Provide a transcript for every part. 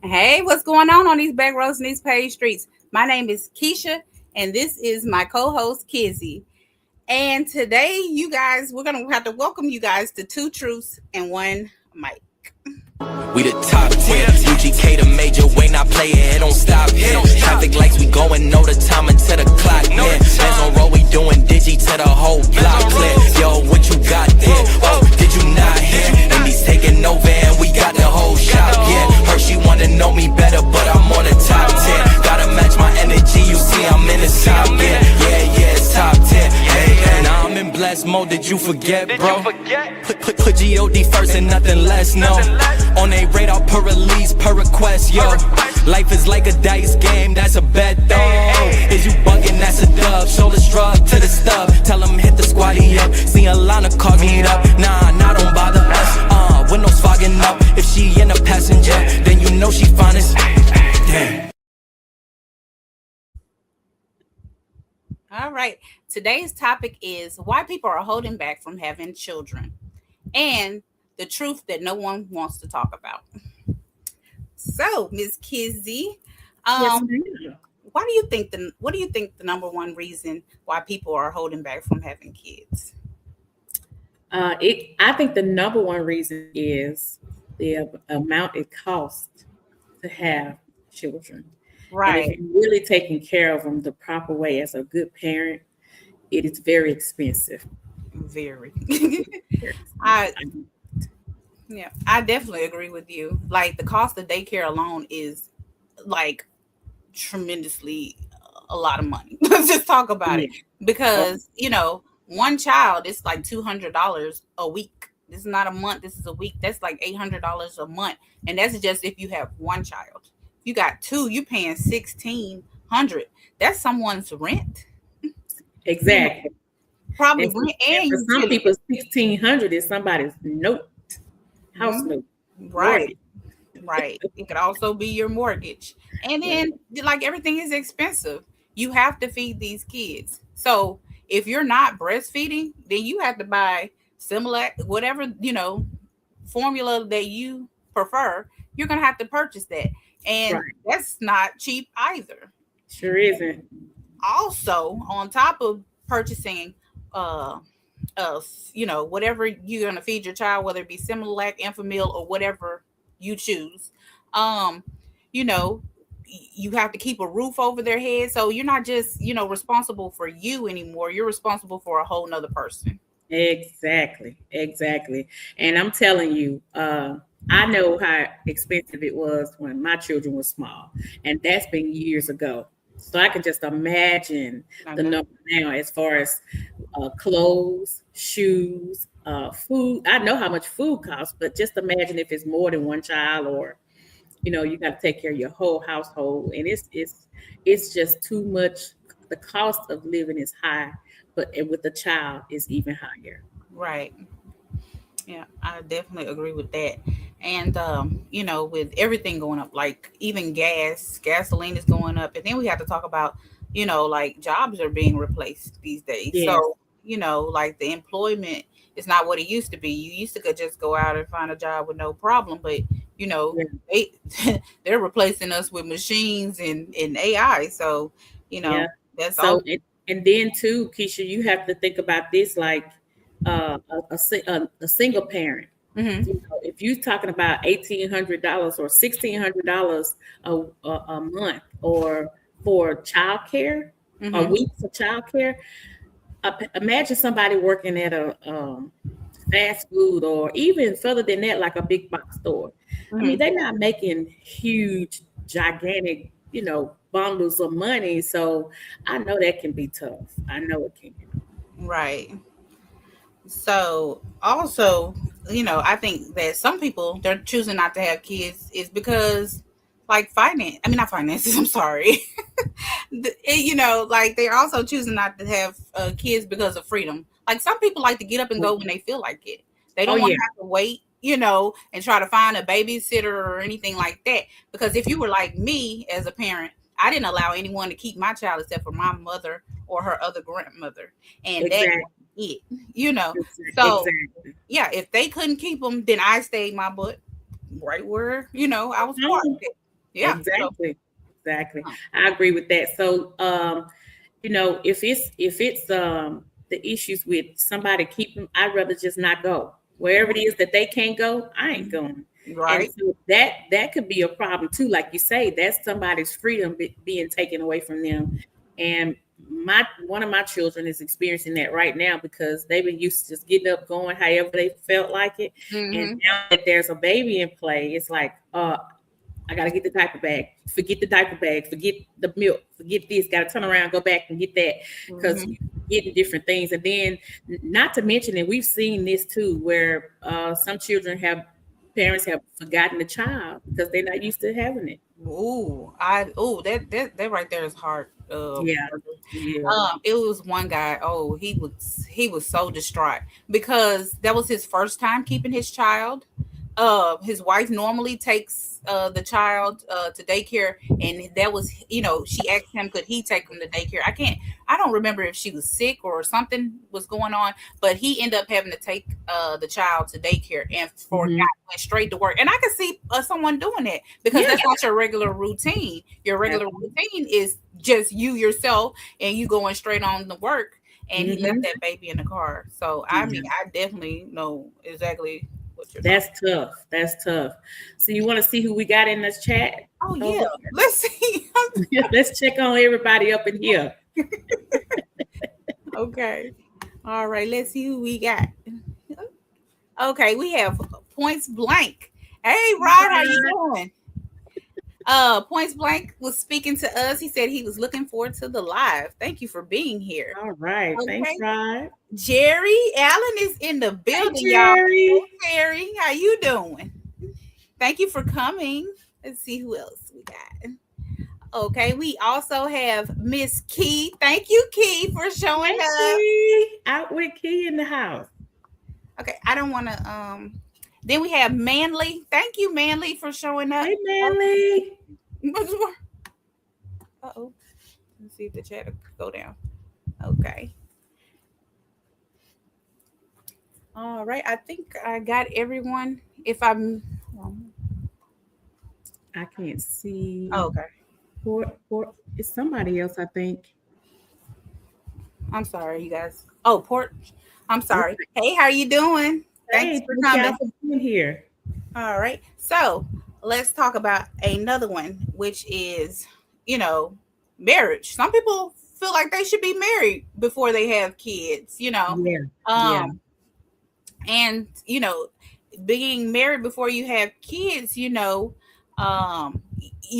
Hey, what's going on these back roads and these paved streets? My name is Keisha, and this is my co-host Kizzy. And today, you guys, we're gonna have to welcome you guys to Two Truths and One Mic. We the top 10, UGK the major way, not play it don't stop here. Traffic lights, we going, know the time until the clock near. Bands on road, we doing digi to the whole block clear. Yo, what you got there? Oh, did you not hear? Indies taking over and we got the whole shop, yeah. Her, she wanna know me better, but I'm on the top 10. Gotta match my energy, you see I'm in the top, yeah, it's top 10. Hey, now I'm in blessed mode, did you forget, bro? Put G-O-D first and nothing less, no. On a radar per release, per request, yo. Life is like a dice game, that's a bet, though. Is you bugging, that's a dub. Shoulder shrug to the stub. Tell them hit the squatty up. See a line of cars meet up. Nah, don't bother us. Windows fogging up. If she in a passenger, then you know she fine as damn. All right. Today's topic is why people are holding back from having children and the truth that no one wants to talk about. So, Miss Kizzy, Yes, um, ma'am. why do you think the what do you think the number one reason why people are holding back from having kids? I think the number one reason is the amount it costs to have children. And if Right. you're really taking care of them the proper way as a good parent, it is very expensive. Very. Very I expensive. Yeah, I definitely agree with you. Like the cost of daycare alone is like tremendously a lot of money. Let's just talk about Yeah. it Oh, because one child is like $200 a week. This is not a month. This is a week. That's like $800 a month, and that's just if you have one child. If you got two, you paying 1,600. That's someone's rent. You know, exactly. probably And, rent and and for some utilities. people, 1,600 is somebody's note, house Mhm. note, Right. mortgage. Right. It could also be your mortgage. And Yeah. then, like, everything is expensive. You have to feed these kids. So if you're not breastfeeding, then you have to buy similar, whatever, formula that you prefer. You're going to have to purchase that. And Right. that's not cheap either. Sure isn't. Also, on top of purchasing, uh, whatever you're gonna feed your child, whether it be Similac, Enfamil, or whatever you choose. Um, you know, you have to keep a roof over their head, so you're not just responsible for you anymore. You're responsible for a whole nother person. Exactly, exactly. And I'm telling you, I know how expensive it was when my children were small, and that's been years ago. So I can just imagine I the know. number now as far as clothes, shoes, food. I know how much food costs, but just imagine if it's more than one child, or you got to take care of your whole household, and it's just too much. The cost of living is high, but with the child is even higher. Right. Yeah, I definitely agree with that. And with everything going up, like even gasoline is going up, and then we have to talk about, like jobs are being replaced these days. Yes. So, like the employment is not what it used to be. You used to could just go out and find a job with no problem, but you know, Yeah. they they're replacing us with machines and AI. So, you Yeah. know, that's So all. and then too, Keisha, you have to think about this like a single parent. Hmm. If you're talking about $1,800 or $1,600 a month, or for childcare, a Hmm. week for childcare, imagine somebody working at a fast food, or even further than that, like a big box store. I mean, Hmm. they're not making huge, gigantic, bundles of money. So I know that can be tough. I know it can. Right. So also, I think that some people they're choosing not to have kids is because like finance. I mean, not finances. I'm sorry. Like they're also choosing not to have kids because of freedom. Like some people like to get up and go when they feel like it. They Oh don't want yeah, to have to wait, and try to find a babysitter or anything like that. Because if you were like me as a parent, I didn't allow anyone to keep my child except for my mother or her other grandmother, and that was exactly, it. You know, so exactly. yeah, if they couldn't keep them, then I stayed my butt right where I was Home. parked. Yeah. Exactly. I agree with that. So, if it's the issues with somebody keeping, I'd rather just not go. Wherever it is that they can't go, I ain't going. And Right. so that could be a problem too. Like you say, that's somebody's freedom being taken away from them. And one of my children is experiencing that right now because they've been used to just getting up, going however they felt like it. And now that there's a baby in play, it's like, I got to get the diaper bag. Forget the diaper bag. Forget the milk. Forget this. Got to turn around, go back and get that because you're getting different things. And then, not to mention, and we've seen this too, where some parents have forgotten the child because they're not used to having it. That right there is hard. Yeah. It was one guy. Oh, he was so distraught because that was his first time keeping his child. His wife normally takes the child to daycare, and that was, she asked him, could he take him to daycare? I don't remember if she was sick or something was going on, but he ended up having to take the child to daycare and went straight to work. And I could see someone doing that because that's not your regular routine. Your regular routine is just you yourself and you going straight on to work, and he left that baby in the car. So I mean, I definitely know exactly. That's tough. So you want to see who we got in this chat? Oh yeah, let's see. Let's check on everybody up in here. Okay, all right. Let's see who we got. Okay, we have Points Blank. Hey, Rod, how you doing? Points Blank was speaking to us. He said he was looking forward to the live. Thank you for being here. All right, thanks, Rod. Jerry Allen is in the building, hey, Jerry. y'all. Hey, Jerry, how you doing? Thank you for coming. Let's see who else we got. Okay, we also have Miss Key. Thank you, Key, for showing up. Key. Out with Key in the house. Okay, I don't want to. Then we have Manly. Thank you, Manly, for showing up. Hey, Manly. Uh-oh. Let's see if the chat will go down. Okay. All right. I think I got everyone. If I'm... I can't see. Oh, okay. It's somebody else, I think. I'm sorry, you guys. Oh, I'm sorry. Hey, how you doing? Thanks for coming. For being here. All right. So let's talk about another one, which is, marriage. Some people feel like they should be married before they have kids, And, being married before you have kids, you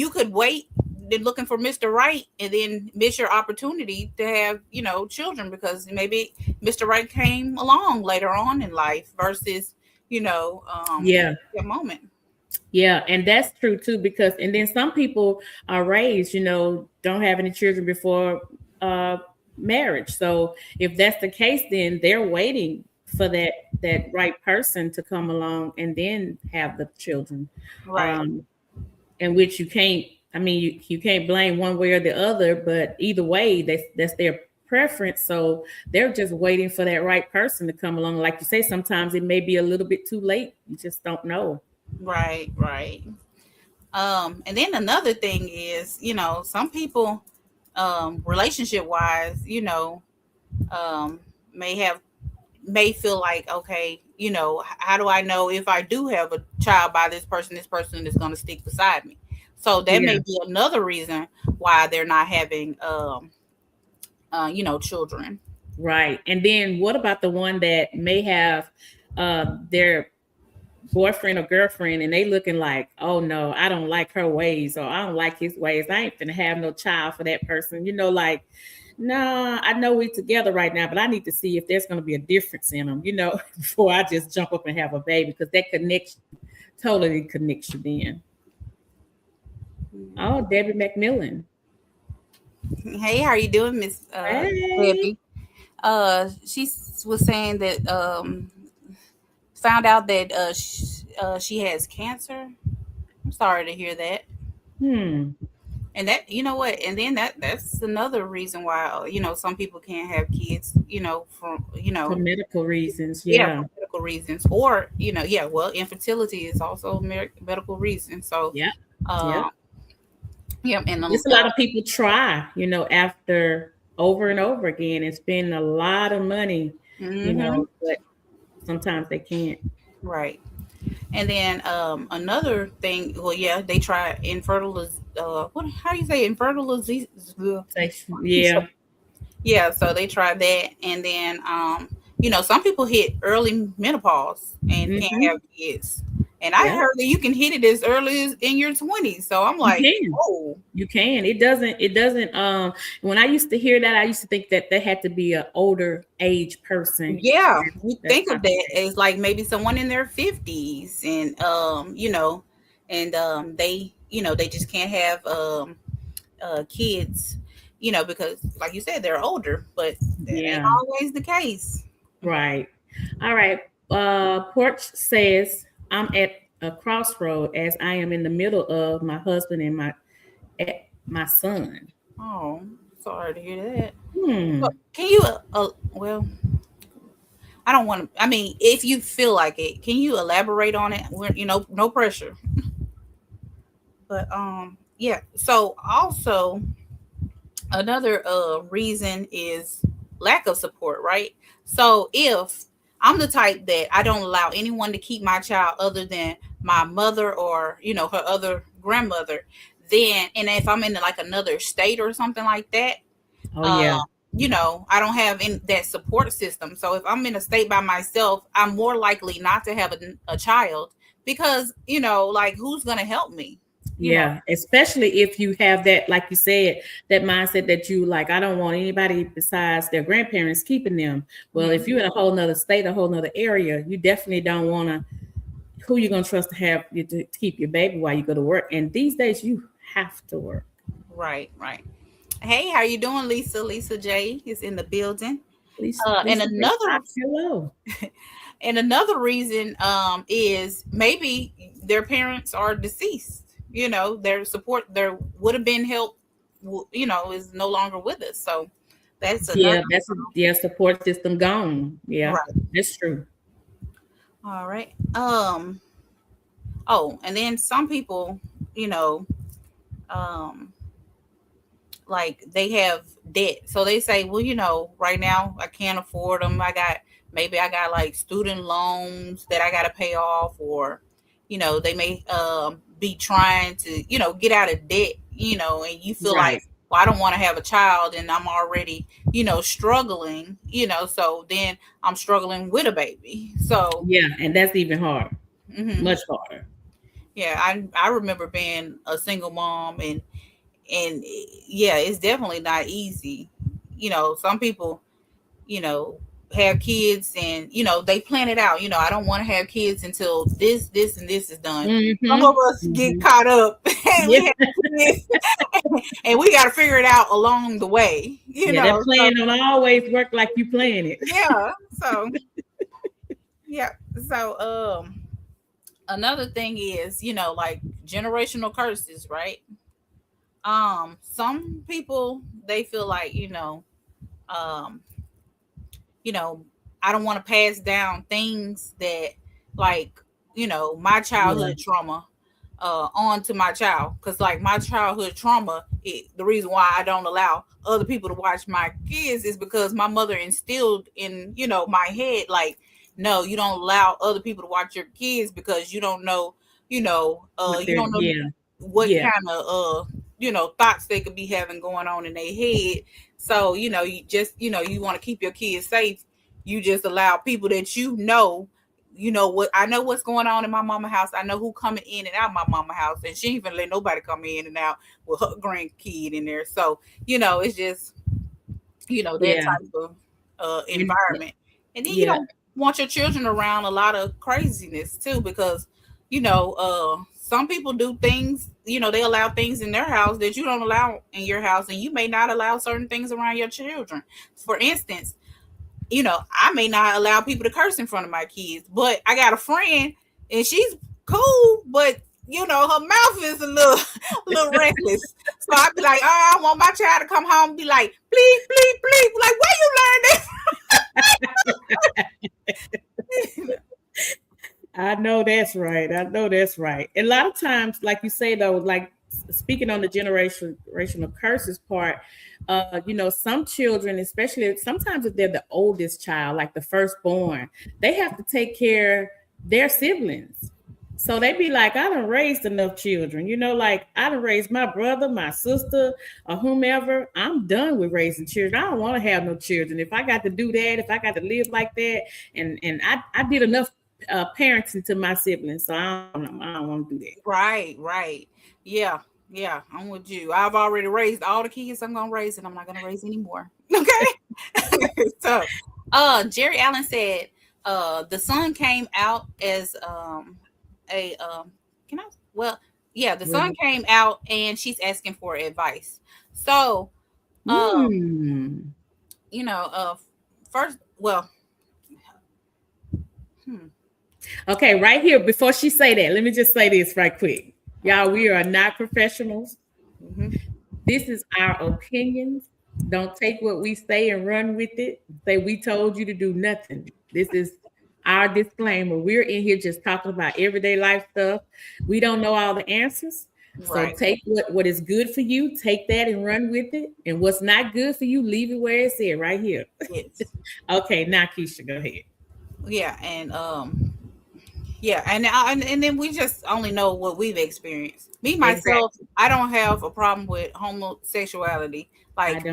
could wait looking for Mr. Right and then miss your opportunity to have, children because maybe Mr. Right came along later on in life versus, that moment. Yeah, and that's true too, because and then some people are raised, don't have any children before marriage. So if that's the case, then they're waiting for that right person to come along and then have the children. Right. And which you can't blame one way or the other, but either way, that's their preference. So they're just waiting for that right person to come along. Like you say, sometimes it may be a little bit too late. You just don't know. Right. And then another thing is, some people, relationship wise, may feel like, okay, how do I know if I do have a child by this person is going to stick beside me? So that may be another reason why they're not having, children. Right. And then what about the one that may have their boyfriend or girlfriend and they looking like, oh no, I don't like her ways or I don't like his ways. I ain't finna have no child for that person. Nah, I know we together right now, but I need to see if there's going to be a difference in them, before I just jump up and have a baby, because that connection totally connects you then. Oh, Debbie McMillan. Hey, how are you doing, Miss Debbie? She was saying that found out that she has cancer. I'm sorry to hear that. And that, and then that's another reason why, some people can't have kids, for medical reasons. For medical reasons, or, infertility is also a medical reason. So, Yeah, and Just a lot of people try, after over and over again and spend a lot of money, mhm, but sometimes they can't. right. And then another thing, well, yeah, they try infertiliz. What? How do you say infertiliz? Yeah, Yeah, so they try that, and then some people hit early menopause and can't hmm have kids. And I yeah, heard that you can hit it as early as in your 20s. So I'm you like, can. oh, You can. It doesn't. When I used to hear that, I used to think that they had to be an older age person. yeah. You That's think not of that as like maybe someone in their 50s, and and they they just can't have kids, because like you said, they're older, but that ain't yeah. always the case. Right. All right. Porch says, I'm at a crossroad as I am in the middle of my husband and my son. Oh, sorry to hear that. Hmm. Well, can you well, I don't want to, I mean, if you feel like it, can you elaborate on it? We're, no pressure. But yeah. So also another reason is lack of support, right? So if I'm the type that I don't allow anyone to keep my child other than my mother or her other grandmother, then and if I'm in like another state or something like that, Oh uh, yeah. I don't have that support system. So if I'm in a state by myself, I'm more likely not to have a child because like who's gonna help me? You know, Yeah. Especially if you have that, like you said, that mindset that you like, I don't want anybody besides their grandparents keeping them. Well, if Mhm. you're in a whole nother state, a whole nother area, you definitely don't want to who you're gonna trust to have you to keep your baby while you go to work. And these days you have to work. Right, right. Hey, how you doing, Lisa? Lisa J is in the building. And Lisa J. another Fox, hello. and another reason is maybe their parents are deceased. Their support, there would have been help. Is no longer with us. So that's another. Yeah, that's support system gone. Yeah, Right. that's true. All right. Oh, and then some people, you know, um, like they have debt. So they say, well, right now I can't afford them. I got like student loans that I got to pay off, or, they may be trying to, get out of debt, and you feel like, Right. well, I don't want to have a child and I'm already, struggling, so then I'm struggling with a baby. So, Yeah, and that's even hard, mhm. much harder. Yeah, I remember being a single mom, and yeah, it's definitely not easy. Some people, you know, have kids and they plan it out. I don't want to have kids until this and this is done. Some of Mm-hmm. us get Mm-hmm. caught up and we Yeah, have kids and we got to figure it out along the way. yeah, that So plan don't always work like you plan it. yeah, so yeah, so another thing is like generational curses, right? Some people, they feel like um you know I don't want to pass down things that, like, my Yeah, childhood trauma on to my child, because like my childhood trauma, the reason why I don't allow other people to watch my kids is because my mother instilled in my head, like, no, you don't allow other people to watch your kids because what you they're don't know yeah, what yeah, kind of thoughts they could be having going on in their head. So you just you want to keep your kids safe. You just allow people that what I know what's going on in my mama house. I know who coming in and out my mama house, and she ain't even let nobody come in and out with her grandkid in there. So it's just that yeah, type of and environment. And then you yeah, don't want your children around a lot of craziness too, because some people do things, they allow things in their house that you don't allow in your house, and you may not allow certain things around your children. For instance, I may not allow people to curse in front of my kids, but I got a friend and she's cool, but her mouth is a little a little reckless. So I'd be like, oh, I want my child to come home and be like, bleep, bleep, bleep. Like, where you learn that? I know that's right. I know that's right. And a lot of times, like you say though, like speaking on the generational curses part, some children, especially sometimes if they're the oldest child, like the firstborn, they have to take care of their siblings. So they be like, I done raised enough children, like I done raised my brother, my sister, or whomever. I'm done with raising children. I don't want to have no children. If I got to do that, if I got to live like that, and I did enough parenting to my siblings, so I don't want to do that. Right. Yeah, I'm with you. I've already raised all the kids I'm gonna raise, and I'm not gonna raise anymore. Okay. So, Jerry Allen said, the sun came out as the sun came out, and she's asking for advice. So, first, Okay, right here, before she say that, let me just say this right quick. Y'all, we are not professionals. Mm-hmm. This is our opinions. Don't take what we say and run with it. Say we told you to do nothing. This is our disclaimer. We're in here just talking about everyday life stuff. We don't know all the answers. Right. So take what is good for you, take that and run with it. And what's not good for you, leave it where it's at, right here. Yes. Okay, now Keisha, go ahead. Yeah, and and then we just only know what we've experienced. Me myself, exactly. I don't have a problem with homosexuality. Like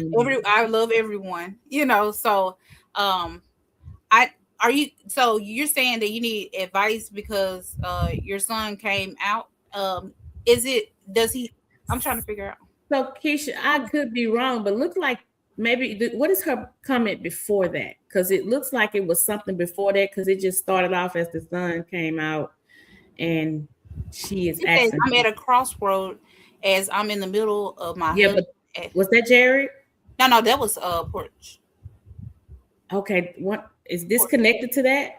I love everyone, So, So you're saying that you need advice because your son came out. I'm trying to figure out. So Keisha, I could be wrong, but look like maybe what is her comment before that? Because it looks like it was something before that, because it just started off as the sun came out, and she is asking. I'm at a crossroad as I'm in the middle of my. Yeah, but was that Jared? No, that was Porch. Okay, what is this connected to that?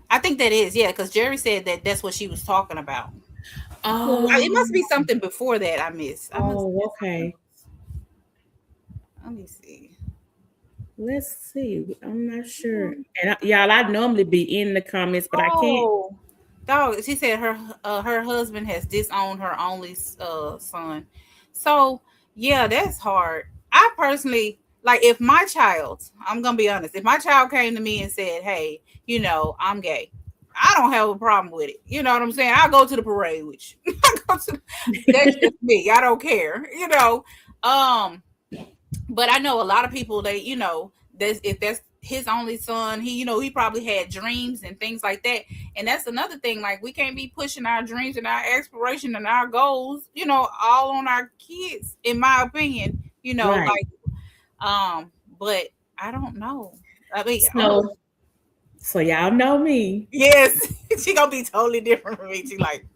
I think that is, yeah, because Jerry said that that's what she was talking about. Oh, it must be something before that I missed. Okay. Let me see. Let's see. I'm not sure. And y'all, I normally be in the comments, but I can't. Dog, she said her husband has disowned her only son. So yeah, that's hard. I personally, like, if my child, I'm gonna be honest, if my child came to me and said, "Hey, I'm gay," I don't have a problem with it. You know what I'm saying? I'll go to the parade with you. That's just me. I don't care. But I know a lot of people, if that's his only son, he probably had dreams and things like that. And that's another thing. Like, we can't be pushing our dreams and our aspiration and our goals, all on our kids, in my opinion, right. But I don't know. I mean, so y'all know me. Yes. She gonna be totally different from me. She like,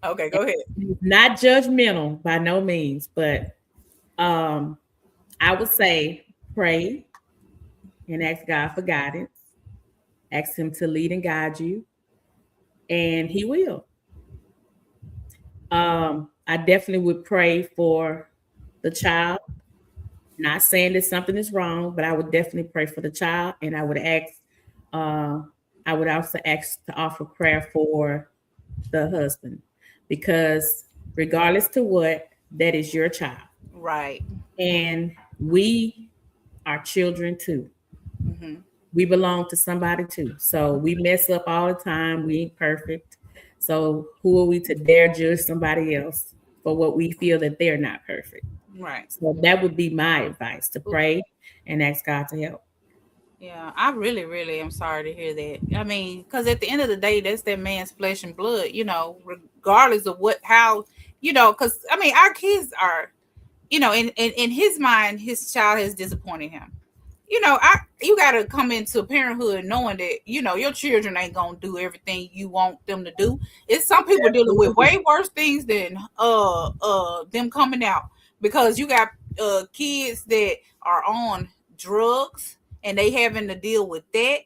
okay, go ahead. Not judgmental by no means, but I would say pray and ask God for guidance. Ask him to lead and guide you, and he will. I definitely would pray for the child. Not saying that something is wrong, but I would definitely pray for the child, and I would also ask to offer prayer for the husband, because regardless to what, that is your child. Right. And we are children too. Mm-hmm. We belong to somebody too. So we mess up all the time. We ain't perfect. So who are we to dare judge somebody else for what we feel that they're not perfect? Right. So that would be my advice, to pray and ask God to help. Yeah, I really, really am sorry to hear that. I mean, because at the end of the day, that's that man's flesh and blood, regardless of how, because, I mean, our kids are, in his mind, his child has disappointed him. You got to come into parenthood knowing that, your children ain't going to do everything you want them to do. It's some people dealing with way worse things than them coming out, because you got kids that are on drugs and they having to deal with that,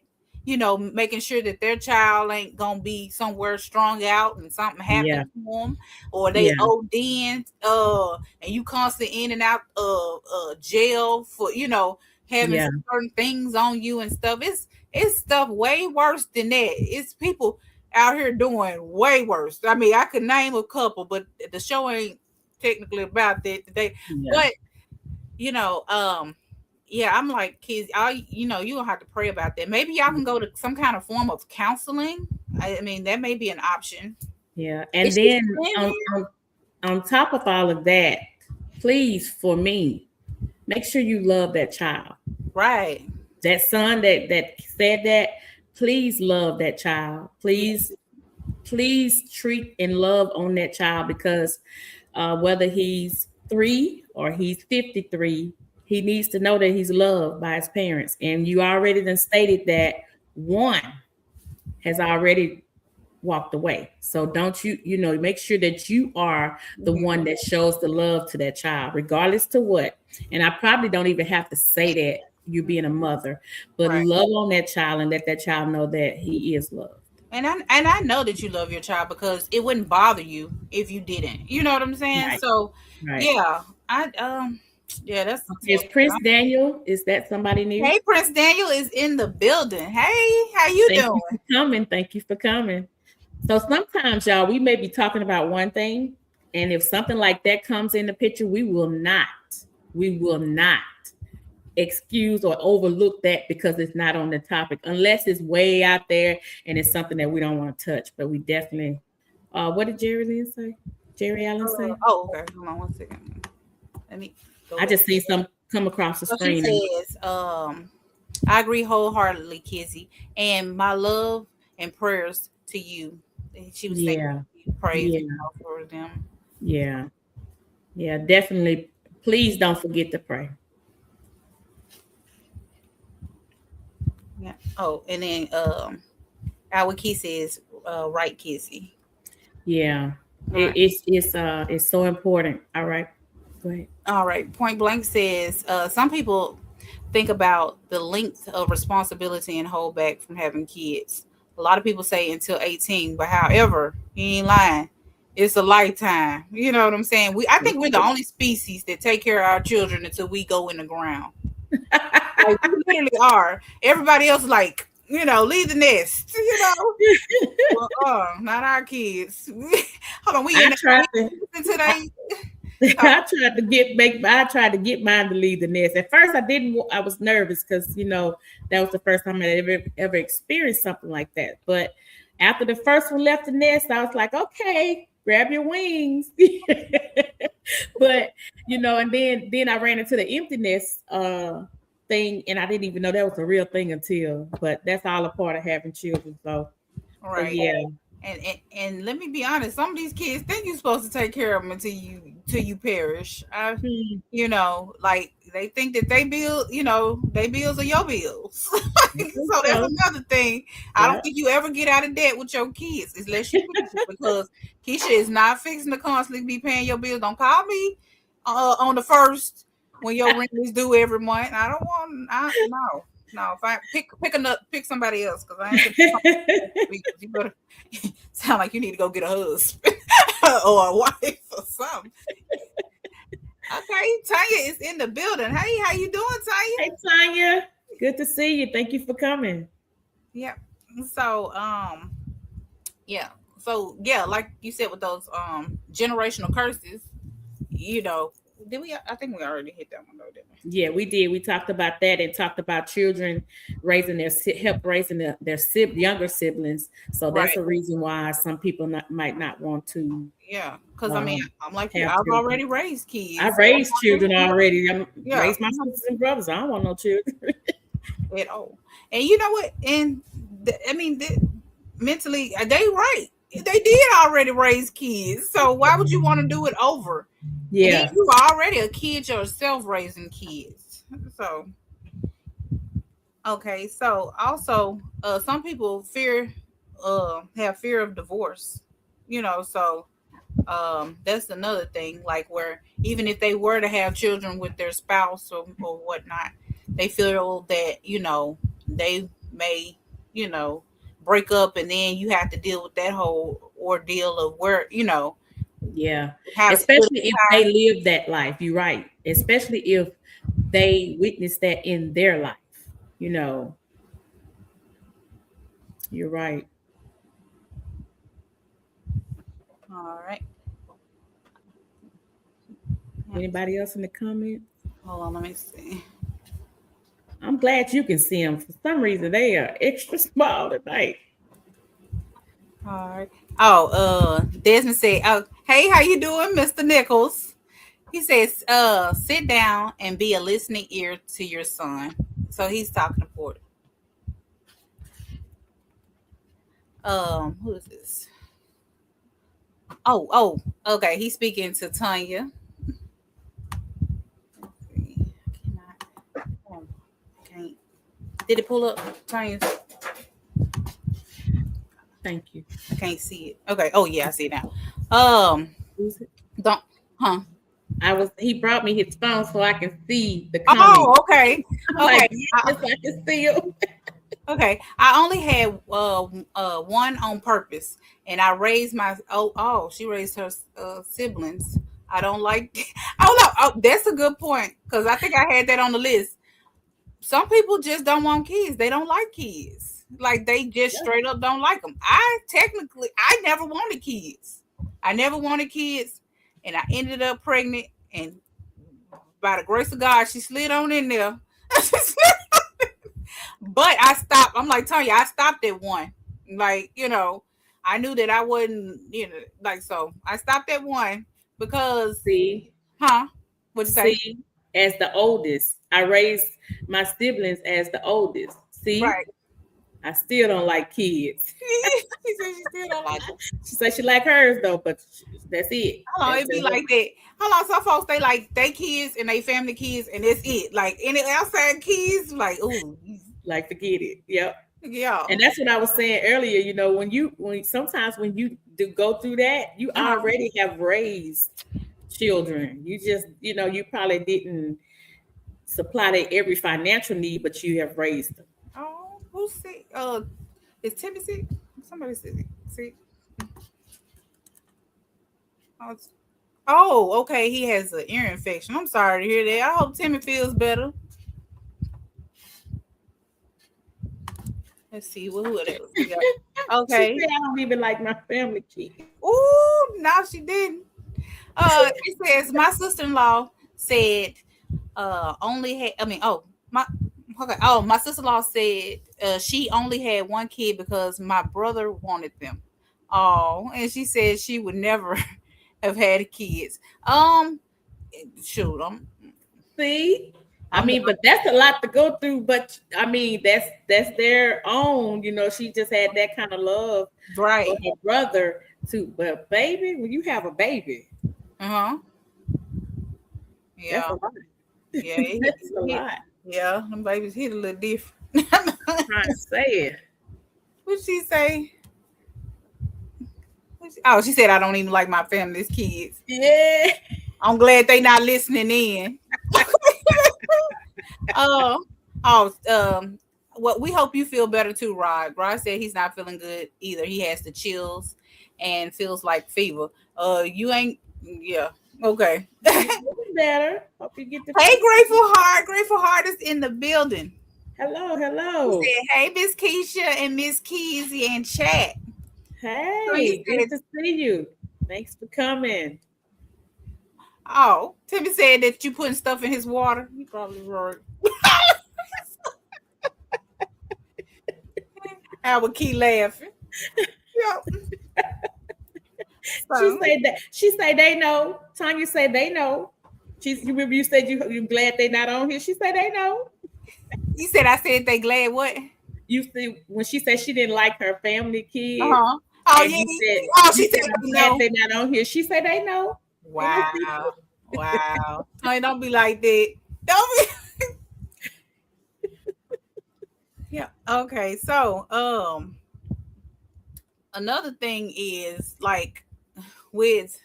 making sure that their child ain't going to be somewhere strung out and something happened to them, or they ODing, and you constantly in and out of jail for, having certain things on you and stuff. It's stuff way worse than that. It's people out here doing way worse. I mean, I could name a couple, but the show ain't technically about that today. Yeah. But you know, yeah, I'm like kids. You know, you don't have to pray about that. Maybe y'all can go to some kind of form of counseling. I mean, that may be an option. Yeah. Is And she then still in here? on top of all of that, please, for me, make sure you love that child. Right. That son that said that, please love that child. Yeah. Please treat and love on that child, because whether he's 3 or he's 53, he needs to know that he's loved by his parents. And you already then stated that one has already walked away. So don't make sure that you are the one that shows the love to that child, regardless to what. And I probably don't even have to say that, you being a mother, but Right. love on that child and let that child know that he is loved. And I know that you love your child, because it wouldn't bother you if you didn't. You know what I'm saying? Right. So Right. yeah, yeah, that's Is Prince Daniel, is that somebody new? Hey, Prince Daniel is in the building. Hey, how you Thank doing? you for coming. Thank you for coming. So sometimes, y'all, we may be talking about one thing, and if something like that comes in the picture, we will not excuse or overlook that because it's not on the topic, unless it's way out there and it's something that we don't want to touch. But we definitely, what did Jerry Allen say? Oh, okay. Hold on one second. Let me go I back. just see some come across the So she screen. says, I agree wholeheartedly, Kizzy, and my love and prayers to you. And she was saying praise for them. Yeah, definitely. Please don't forget to pray. Yeah. Oh, and then our Kizzy is right, Kizzy. Yeah, Right. it's so important. All right, go ahead. All right. Point Blank says some people think about the length of responsibility and hold back from having kids. A lot of people say until 18, but however, he ain't lying. It's a lifetime. You know what I'm saying? I think we're the only species that take care of our children until we go in the ground. Like, we literally are. Everybody else, like, leave the nest. Not our kids. Hold on, we in today. I tried to get mine to leave the nest. At first, I was nervous because that was the first time I ever experienced something like that. But after the first one left the nest, I was like, okay, grab your wings. But and then I ran into the empty nest thing, and I didn't even know that was a real thing but that's all a part of having children. So right. Yeah. And let me be honest, some of these kids think you're supposed to take care of them until you perish. Like they think that they bills are your bills. So that's another thing. I don't think you ever get out of debt with your kids unless you because Keisha is not fixing to constantly be paying your bills. Don't call me on the first when your rent is due every month. I don't want no. If I pick somebody else, because I ain't. You better sound like you need to go get a husband or a wife or something. Okay, Tanya is in the building. Hey, how you doing, Tanya? Hey, Tanya. Good to see you. Thank you for coming. Yeah. So, like you said with those generational curses, did we? I think we already hit that one though, didn't we? Yeah, we did. We talked about that and talked about children raising their younger siblings. So that's a reason why some people might not want to. Yeah, because I'm like you. I've already raised kids. I've raised children already. Raised my sisters and brothers. I don't want no children at all. And you know what? And mentally, they right. They did already raise kids, so why would you want to do it over? Yeah, you were already a kid yourself raising kids. So, okay. So also, some people have fear of divorce. So that's another thing. Like where even if they were to have children with their spouse or whatnot, they feel that they may break up, and then you have to deal with that whole ordeal of where yeah, especially if they live that life. You're right. Especially if they witness that in their life. You're right. All right. Anybody else in the comments? Hold on, let me see. I'm glad you can see them. For some reason, they are extra small tonight. All right. Oh, Desmond said, "Oh, hey, how you doing, Mr. Nichols?" He says, sit down and be a listening ear to your son." So he's talking to Porter. Who is this? Oh, okay. He's speaking to Tanya. Can't. Did it pull up, Tanya? Thank you. I can't see it. Okay. Oh yeah, I see it now. Who's it? Don't. Huh? He brought me his phone so I can see the comments. Oh, okay. I'm Okay. like, yes, I can see him. Okay, I only had one on purpose, and I raised my she raised her siblings. I don't like. I don't know. Oh, that's a good point because I think I had that on the list. Some people just don't want kids. They don't like kids. Like they just straight up don't like them. I never wanted kids. I never wanted kids, and I ended up pregnant. And by the grace of God, she slid on in there. But I stopped. I'm like, Tanya, I stopped at one. Like, I knew that I wasn't, like, so I stopped at one because, See, what'd you say? see, as the oldest, I raised my siblings as the oldest. See, Right. I still don't like kids. She said she still don't like them. She said she like hers though, but that's it. Hold on, it be like that. Hold on, some folks they like they kids and they family kids and that's it. Like any outside kids, like ooh, like forget it. Yep. yeah. And that's what I was saying earlier. When sometimes when you do go through that, you already have raised children. You just, you probably didn't supply their every financial need, but you have raised them. Oh, who's sick? Is Timmy sick? Somebody sick. Sick. Oh, okay. He has an ear infection. I'm sorry to hear that. I hope Timmy feels better. Let's see who else we got. Okay. She said, I don't even like my family kids. Ooh, no, she didn't. It says my sister-in-law said my sister-in-law said she only had one kid because my brother wanted them. Oh, and she said she would never have had kids. Shoot, See, but that's a lot to go through. But that's their own. She just had that kind of love, right? For her brother too. But baby, when you have a baby, yeah, that's a lot. Yeah, that's a lot. Yeah, them babies hit a little different. I'm trying to say it. What'd she say? Oh, she said I don't even like my family's kids. Yeah. I'm glad they not listening in. Well, we hope you feel better too, Rod. Rod said he's not feeling good either. He has the chills and feels like fever. You ain't, yeah, okay. Better. Hope you get the. Hey, Grateful Heart. Grateful Heart is in the building. Hello. He said, hey, Miss Keisha and Miss Keezy in chat. Hey, good to see you. Thanks for coming. Oh, Timmy said that you putting stuff in his water. You probably right. I would keep laughing. Yep. She said they know. Tanya said they know. You remember you said you glad they not on here. She said they know. You said I said they glad what? You see when she said she didn't like her family kids. Uh-huh. Oh yeah. She said I'm glad they not on here. She said they know. Wow. Wow. Tanya, don't be like that. Don't be. Yeah. Okay. So another thing is like with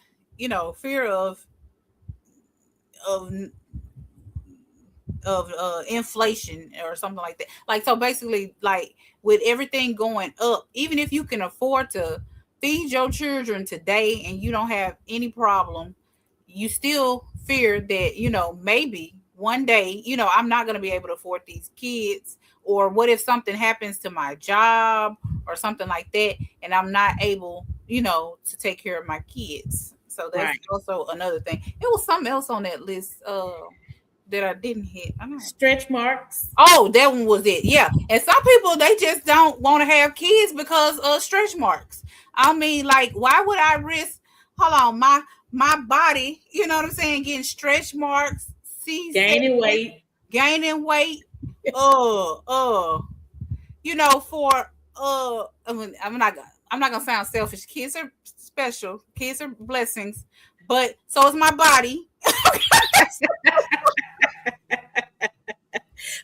fear of inflation or something like that. Like so basically like with everything going up, even if you can afford to feed your children today and you don't have any problem, you still fear that maybe one day I'm not going to be able to afford these kids, or what if something happens to my job or something like that and I'm not able to take care of my kids. So that's Right. also another thing. It was something else on that list that I didn't hit. I don't know. Stretch marks. Oh, that one was it. Yeah. And some people they just don't want to have kids because of stretch marks. I mean, like, why would I risk hold on, my body, you know what I'm saying, getting stretch marks, Gaining weight. gaining weight, you know, for I mean, I'm not gonna sound selfish. Kids are special, kids are blessings, but so is my body.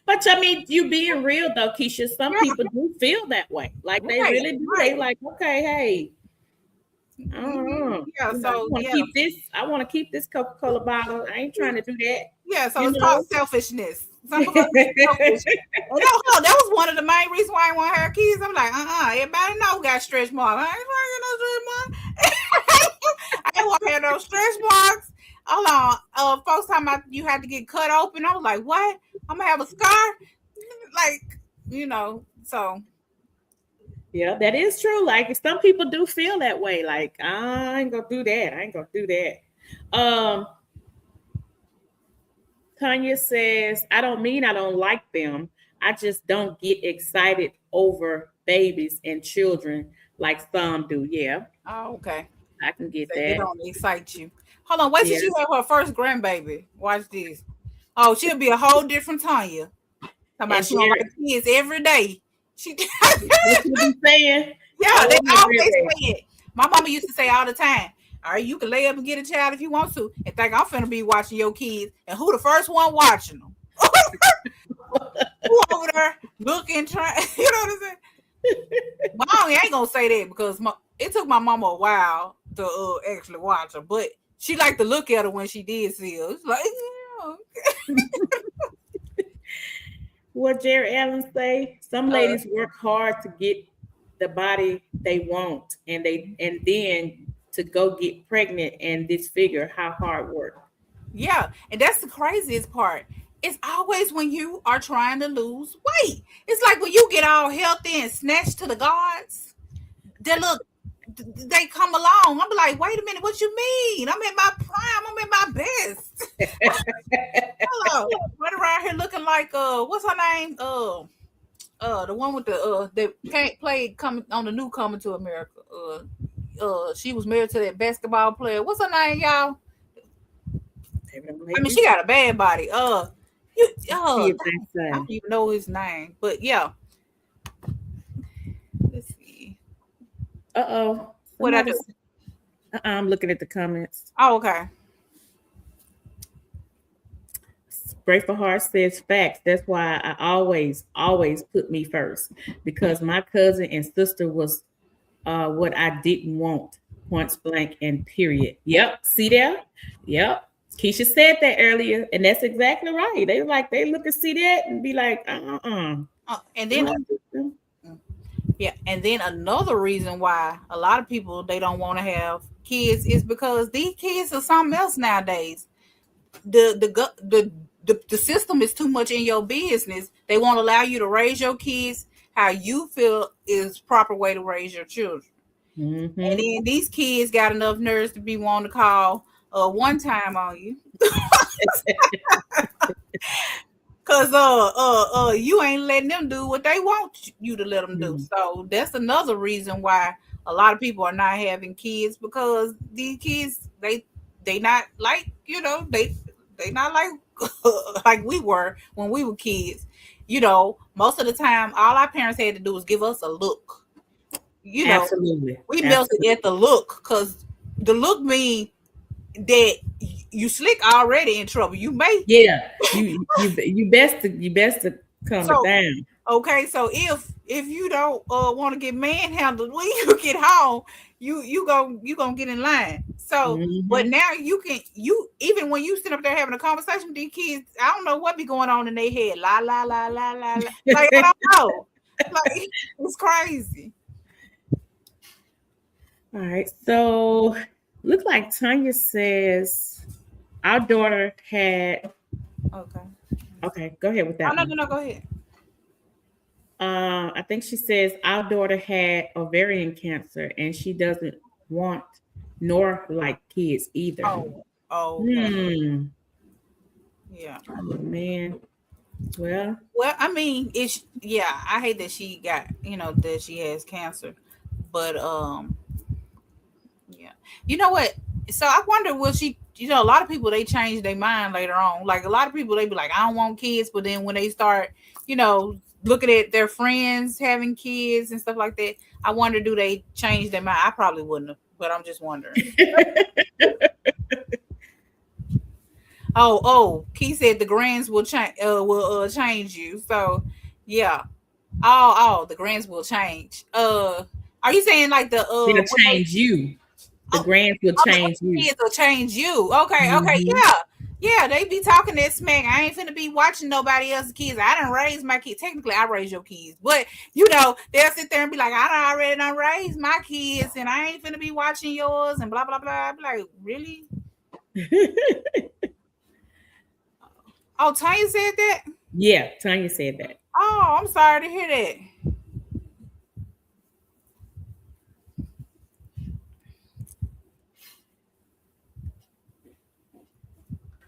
But I mean, you being real though, Keisha, some people do feel that way. Like they Right, really do. right. They like, okay, hey, I don't know. Yeah, You know, so I want to keep this Coca-Cola bottle. I ain't trying to do that. yeah, so You it's know? called selfishness. Some of us are selfish. And that was one of the main reasons why I want to have kids. I'm like, everybody know got stretch marks. I ain't trying to get no stretch marks. I ain't want to have no stretch marks. Hold on. Folks talking about you had to get cut open. I was like, what? I'm gonna have a scar? Like, you know, so Yeah, that is true. Like some people do feel that way. Like I ain't gonna do that. I ain't gonna do that. Tanya says, I don't mean I don't like them. I just don't get excited over babies and children like some do. Yeah, okay. I can get So it that. don't excite you. Hold on, wait till Yeah. she have her first grandbaby. Watch this. Oh, she'll be a whole different Tanya. Talking about And she don't Jerry- like kids every day. She What you be saying? yeah, I they love my always grandbaby. say it. My mama used to say all the time, all right, you can lay up and get a child if you want to, and think I'm finna be watching your kids, and who the first one watching them? Who over there looking, trying, you know what I'm saying? Mom ain't gonna say that because it took my mama a while to actually watch her, but she liked to look at her when she did see her. It's like, What Jerry Allen say? Some ladies work hard to get the body they want, and then to go get pregnant and disfigure how hard work. yeah, and that's the craziest part. It's always when you are trying to lose weight. It's like when you get all healthy and snatched to the gods. They come along. I'm like, wait a minute, what you mean? I'm in my prime. I'm in my best. Hello, right around here looking like what's her name? The one with the that can't play coming on the new Coming to America. She was married to that basketball player. What's her name, y'all? I mean, she got a bad body. I don't even know his name, but yeah. Let's see. What I do? I'm looking at the comments. Oh, okay. Grateful Heart says facts. That's why I always put me first, because my cousin and sister was what I didn't want. Points blank and period. Yep. See there? Yep. Keisha said that earlier, and that's exactly right. They look and see that and be like, And then yeah, and then another reason why a lot of people they don't want to have kids is because these kids are something else nowadays. The system is too much in your business. They won't allow you to raise your kids how you feel is proper way to raise your children. Mm-hmm. And then these kids got enough nerves to be wanting to call one time on you. Cause you ain't letting them do what they want you to let them do. So that's another reason why a lot of people are not having kids, because these kids they not like, you know, they not like like we were when we were kids. You know, most of the time all our parents had to do was give us a look. You know, Absolutely. We melted at the look, because the look mean that you slick already in trouble. You may you best to calm it down. Okay, so if you don't want to get manhandled when you get home, you gonna get in line. So, but now you even when you sit up there having a conversation with these kids, I don't know what be going on in their head. La la la la la la. Like I don't know. Like it's crazy. All right, so looks like Tanya says our daughter had. Okay, go ahead with that. No, go ahead. I think she says our daughter had ovarian cancer and she doesn't want nor like kids either. Okay. Hmm. Yeah. Oh man. Well, Well, I mean, I hate that she got, that she has cancer. But yeah. You know what? So I wonder, will she, a lot of people, they change their mind later on. Like a lot of people, they be like, I don't want kids, but then when they start, looking at their friends having kids and stuff like that, I wonder, do they change their mind? I probably wouldn't have, but I'm just wondering. Keith said the grands will change you. So yeah. The grands will change. Are you saying like the it'll change you. The grands will change you. Kids will change you. Okay, yeah. They be talking that smack. I ain't finna be watching nobody else's kids. I done raised my kids. Technically, I raised your kids, but they'll sit there and be like, I already raised my kids, and I ain't finna be watching yours, and blah blah blah. I be like, really? Oh, Tanya said that? Yeah, Tanya said that. Oh, I'm sorry to hear that.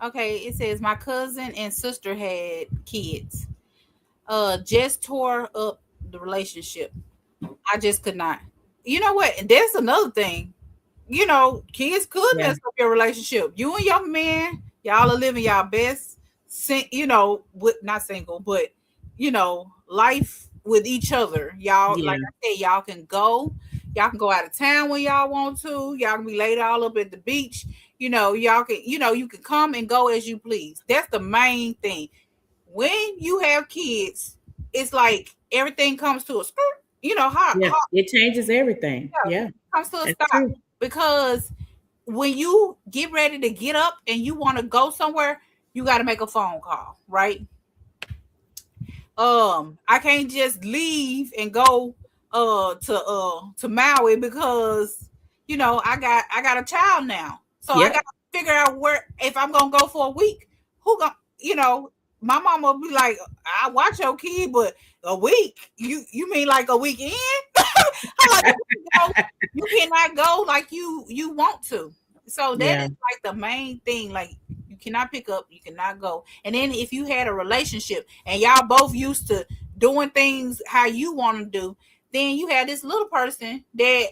Okay, it says my cousin and sister had kids. Just tore up the relationship. I just could not. You know what? And that's another thing. Kids could mess up your relationship. You and your man, y'all are living y'all best, not single, but life with each other. Y'all, like I said, y'all can go out of town when y'all want to. Y'all can be laid all up at the beach. Y'all can, you can come and go as you please. That's the main thing. When you have kids, it's like everything comes to a stop. It changes everything. Yeah. Comes to a stop. True. Because when you get ready to get up and you want to go somewhere, you got to make a phone call, right? I can't just leave and go to Maui because I got a child now. So I got to figure out where, if I'm gonna go for a week, my mama will be like, I watch your kid, but a week? You mean like a weekend? You cannot go like you want to. So that is like the main thing. Like you cannot pick up, you cannot go. And then if you had a relationship and y'all both used to doing things how you want to do, then you had this little person that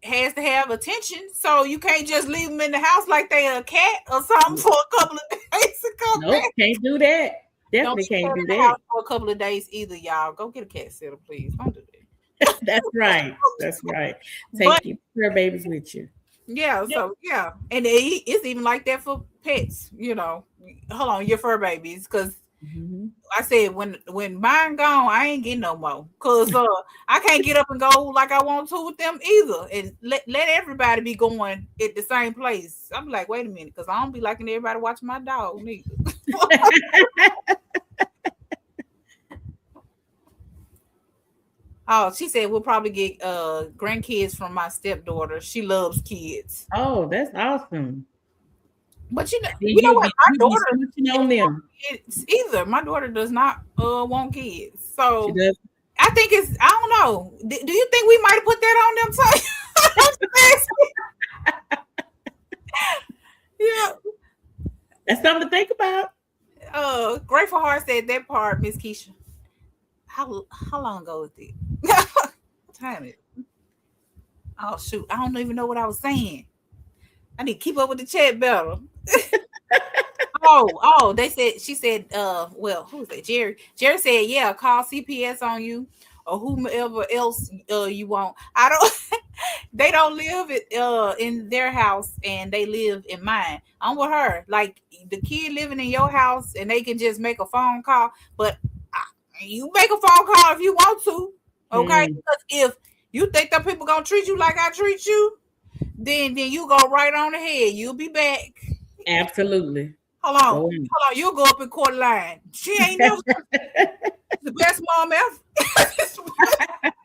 has to have attention, so you can't just leave them in the house like they a cat or something for a couple of days. Nope, can't do that. Definitely can't do that for a couple of days either. Y'all go get a cat sitter, please. Don't do that. That's right. Take your babies with you. Yeah. So yeah, and it's even like that for pets. Hold on, your fur babies, because. Mm-hmm. I said when mine gone, I ain't getting no more, because I can't get up and go like I want to with them either, and let everybody be going at the same place. I'm like, wait a minute, because I don't be liking everybody watching my dog neither. Oh, she said we'll probably get grandkids from my stepdaughter. She loves kids. Oh, that's awesome. But you know what? My daughter on them. Either. My daughter does not want kids. So I think I don't know. Do you think we might have put that on them too? Yeah. That's something to think about. Grateful Heart said that part, Miss Keisha. How long ago was it? What time is it? Oh shoot. I don't even know what I was saying. I need to keep up with the chat better. She said, who's that? Jerry said, yeah, call CPS on you or whomever else you want. They don't live in their house and they live in mine. I'm with her. Like the kid living in your house and they can just make a phone call, but you make a phone call if you want to. Okay. Because if you think that people gonna treat you like I treat you, then you go right on ahead. You'll be back. Absolutely. Hold on. You'll go up in court line. She ain't never the best mom ever.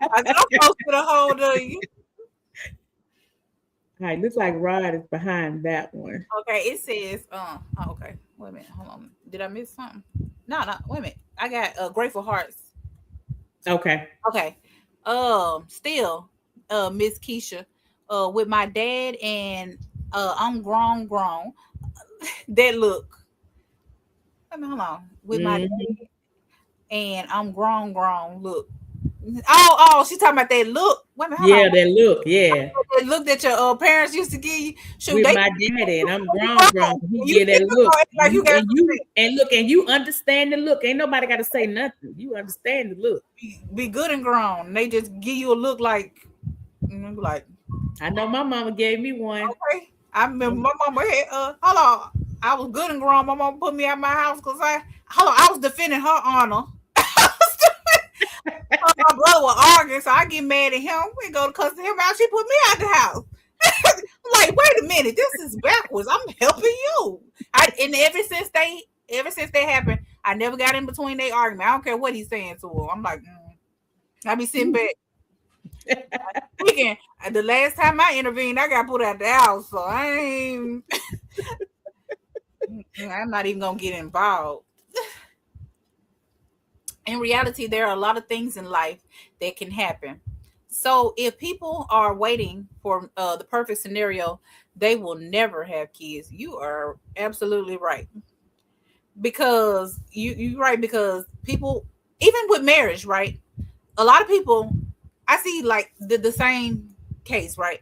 I got close to the hold of you. All right, looks like Rod is behind that one. Okay, it says, okay. Wait a minute, hold on. Did I miss something? No, wait a minute. I got Grateful Hearts. Okay. Still, Miss Keisha. with my dad and I'm grown. That look. I mean, hold on. With my Mhm. dad and I'm grown. Look. Oh, she talking about that look. Wait a minute, hold Yeah, on. that look. Yeah. That look that your parents used to give you. Shoot, With they my daddy, and I'm grown, grown. grown. He You get that still look, going like you got and some you sense. and look, and you understand the look. Ain't nobody got to say nothing. You understand the look. Be good and grown. They just give you a look like I know my mama gave me one. okay. I remember my mama had hold on. I was good and grown. My mama put me out my house because I was defending her honor. My brother was arguing, so I get mad at him. We go to cuss him out. She put me out the house. I'm like, wait a minute, this is backwards. I'm helping you. And ever since they happened, I never got in between their argument. I don't care what he's saying to her. I'm like, I be sitting back. Speaking, the last time I intervened, I got put out the house, so I'm not even gonna get involved. In reality, there are a lot of things in life that can happen. So if people are waiting for the perfect scenario, they will never have kids. You are absolutely right. Because you're right, because people, even with marriage, right? A lot of people, I see like the same case, right?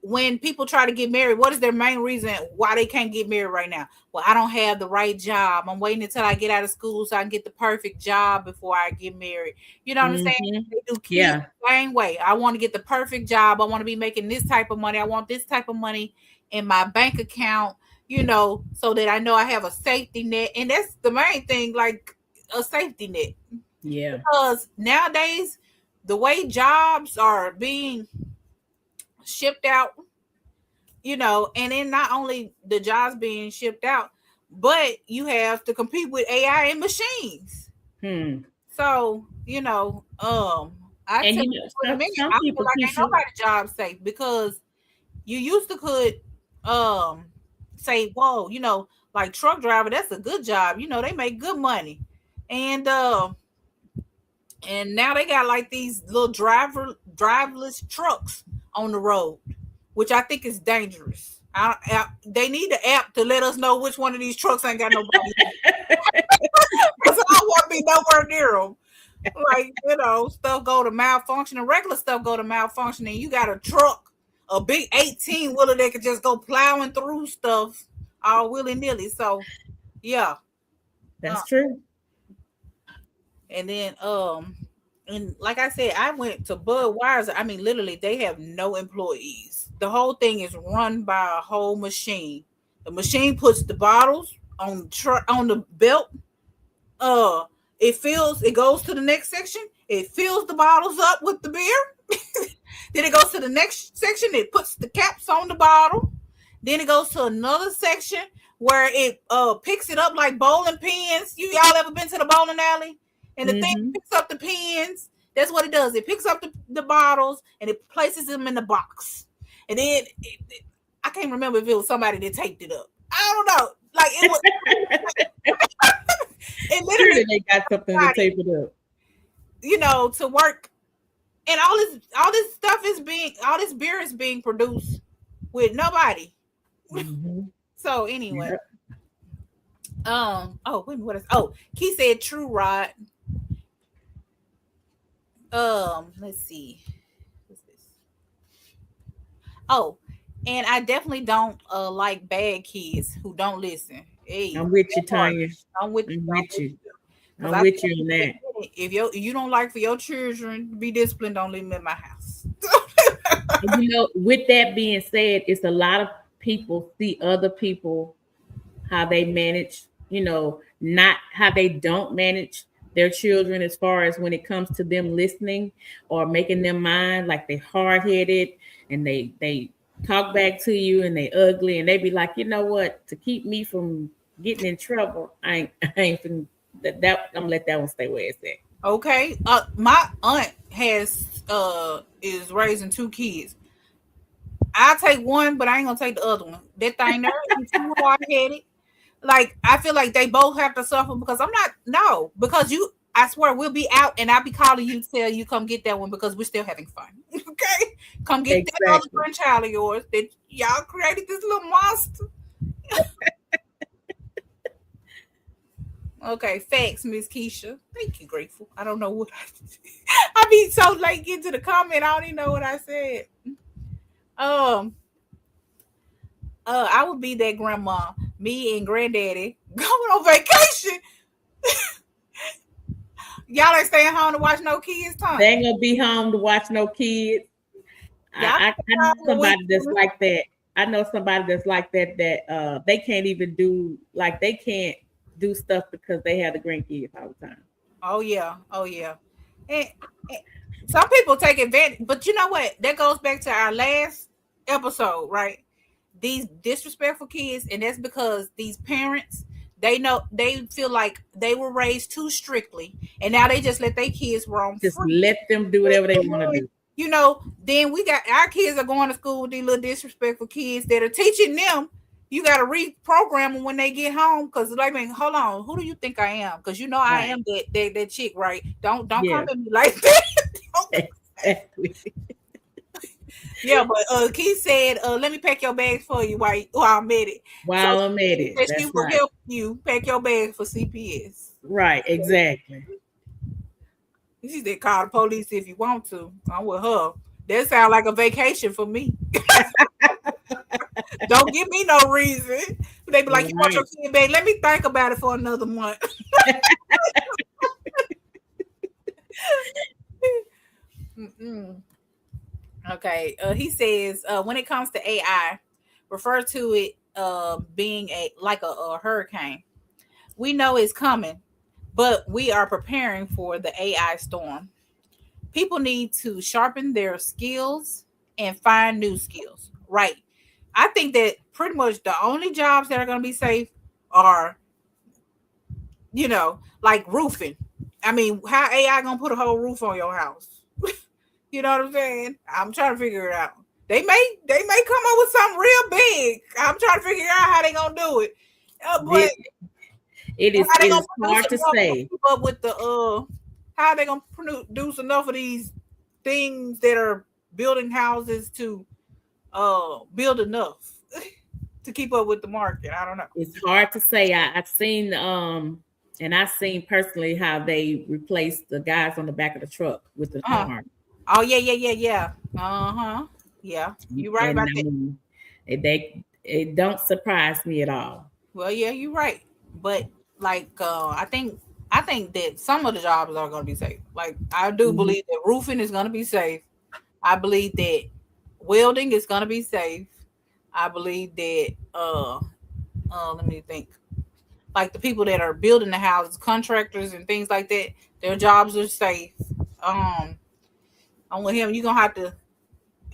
When people try to get married, what is their main reason why they can't get married right now? Well, I don't have the right job. I'm waiting until I get out of school so I can get the perfect job before I get married. You know what I'm saying? Mhm. They do kids Yeah. the same way. I want to get the perfect job. I want to be making this type of money. I want this type of money in my bank account, so that I know I have a safety net. And that's the main thing, like a safety net. Yeah. Because nowadays, the way jobs are being shipped out, and then not only the jobs being shipped out, but you have to compete with AI and machines. Hmm. So, I And tell you you know, in a some minute, some I feel people, like ain't Keisha. nobody job safe because you used to could say, whoa, like truck driver, that's a good job. They make good money. And now they got like these little driverless trucks on the road, which I think is dangerous. They need the app to let us know which one of these trucks ain't got nobody. Because I don't want to be nowhere near them. Like, stuff go to malfunction and regular stuff go to malfunction. And you got a truck, a big 18 wheeler that could just go plowing through stuff all willy nilly. So, yeah. Uh, That's true. and then, and like I said, I went to Budweiser. I mean, literally, they have no employees. The whole thing is run by a whole machine. The machine puts the bottles on the on the belt. Uh, it goes to the next section. It fills the bottles up with the beer. Then it goes to the next section. It puts the caps on the bottle. Then it goes to another section where it picks it up like bowling pins. Y'all ever been to the bowling alley? And the thing Hmm. picks up the pins. That's what it does. It picks up the bottles and it places them in the box. And then I can't remember if it was somebody that taped it up. I don't know. Like it was. It literally, Surely they got something to tape it up. to work, and all this stuff is all this beer is being produced with nobody. Hmm. So anyway, Yep. oh wait, what is? Oh, Key said true, Rod. Let's see. What's this? Oh, and I definitely don't like bad kids who don't listen. Hey, I'm with you, that part, Tanya. I'm with I'm I'm with with you. you. Because I'm I with think you on that. if you don't like for your children to be disciplined, don't leave them in my house. And with that being said, it's a lot of people see other people how they manage, not how they don't manage their children as far as when it comes to them listening or making them mind, like they hard headed and they talk back to you and they ugly and they be like, you know what, to keep me from getting in trouble, I ain't finna, that I'm gonna let that one stay where it's at. Okay. My aunt is raising two kids. I'll take one, but I ain't gonna take the other one. That thing there is too hard headed. Like I feel like they both have to suffer because I'm not no, because I swear we'll be out and I'll be calling you to tell you come get that one because we're still having fun. Okay. Come get that other grandchild of yours that y'all created this little monster. Okay, facts, Miss Keisha. Thank you, Grateful. I don't know what I be so late getting to the comment. I don't even know what I said. I would be that grandma, me and granddaddy going on vacation. Y'all ain't staying home to watch no kids time. They ain't gonna be home to watch no kids. I know somebody that's like that. I know somebody that's like that. That they can't even do they can't do stuff because they have the grandkids all the time. Oh yeah. And some people take advantage, but you know what? That goes back to our last episode, right? These disrespectful kids, and that's because these parents, they feel like they were raised too strictly, and now they just let their kids roam. Just let them do whatever they want to do. You know, then we got our kids are going to school with these little disrespectful kids that are teaching them. You got to reprogram them when they get home, because hold on, who do you think I am? Because you know I am that chick, right? Don't come at me like that. Exactly. Yeah, but Keith said, let me pack your bags for you while I'm at it. While I'm at it. That she will help you pack your bags for CPS. Right, exactly. She said, call the police if you want to. I'm with her. That sounds like a vacation for me. Don't give me no reason. They be like, you want your kid back? Let me think about it for another month. Okay. He says, when it comes to AI, refer to it being a hurricane. We know it's coming, but we are preparing for the AI storm. People need to sharpen their skills and find new skills. Right. I think that pretty much the only jobs that are going to be safe are, like roofing. I mean, how AI going to put a whole roof on your house? You know what I'm saying? I'm trying to figure it out. They may come up with something real big. I'm trying to figure out how they going to do it. But it is hard to say. Keep up with how are they going to produce enough of these things that are building houses to build enough to keep up with the market? I don't know. It's hard to say. I've seen and I've seen personally how they replaced the guys on the back of the truck with the arm. Oh yeah. Yeah, you're right about that. It don't surprise me at all. Well, yeah, you're right. But I think that some of the jobs are going to be safe. Like, I do believe that roofing is going to be safe. I believe that welding is going to be safe. I believe that let me think. Like the people that are building the houses, contractors and things like that, their jobs are safe. I'm with him. You're going to have to,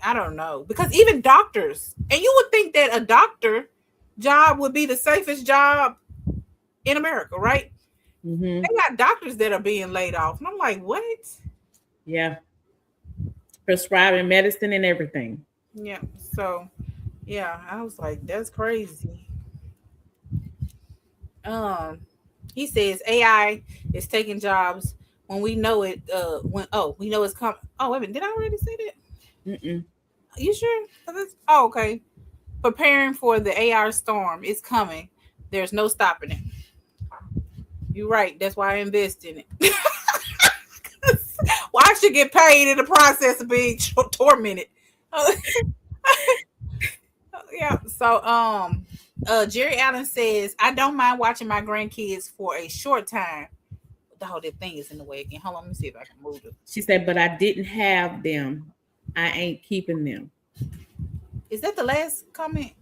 I don't know, because even doctors, and you would think that a doctor job would be the safest job in America, right? Mm-hmm. They got doctors that are being laid off. And I'm like, what? Yeah. Prescribing medicine and everything. Yeah. So, yeah, I was like, that's crazy. He says AI is taking jobs when we know it. We know it's coming. Oh, wait a minute. Did I already say that? Mm-mm. Are you sure? Okay. Preparing for the AI storm. It's coming. There's no stopping it. You're right. That's why I invest in it. Well, I should get paid in the process of being tormented. Yeah. So, Jerry Allen says, I don't mind watching my grandkids for a short time. The whole thing is in the way again. Hold on, let me see if I can move it. She said, but I didn't have them. I ain't keeping them. Is that the last comment?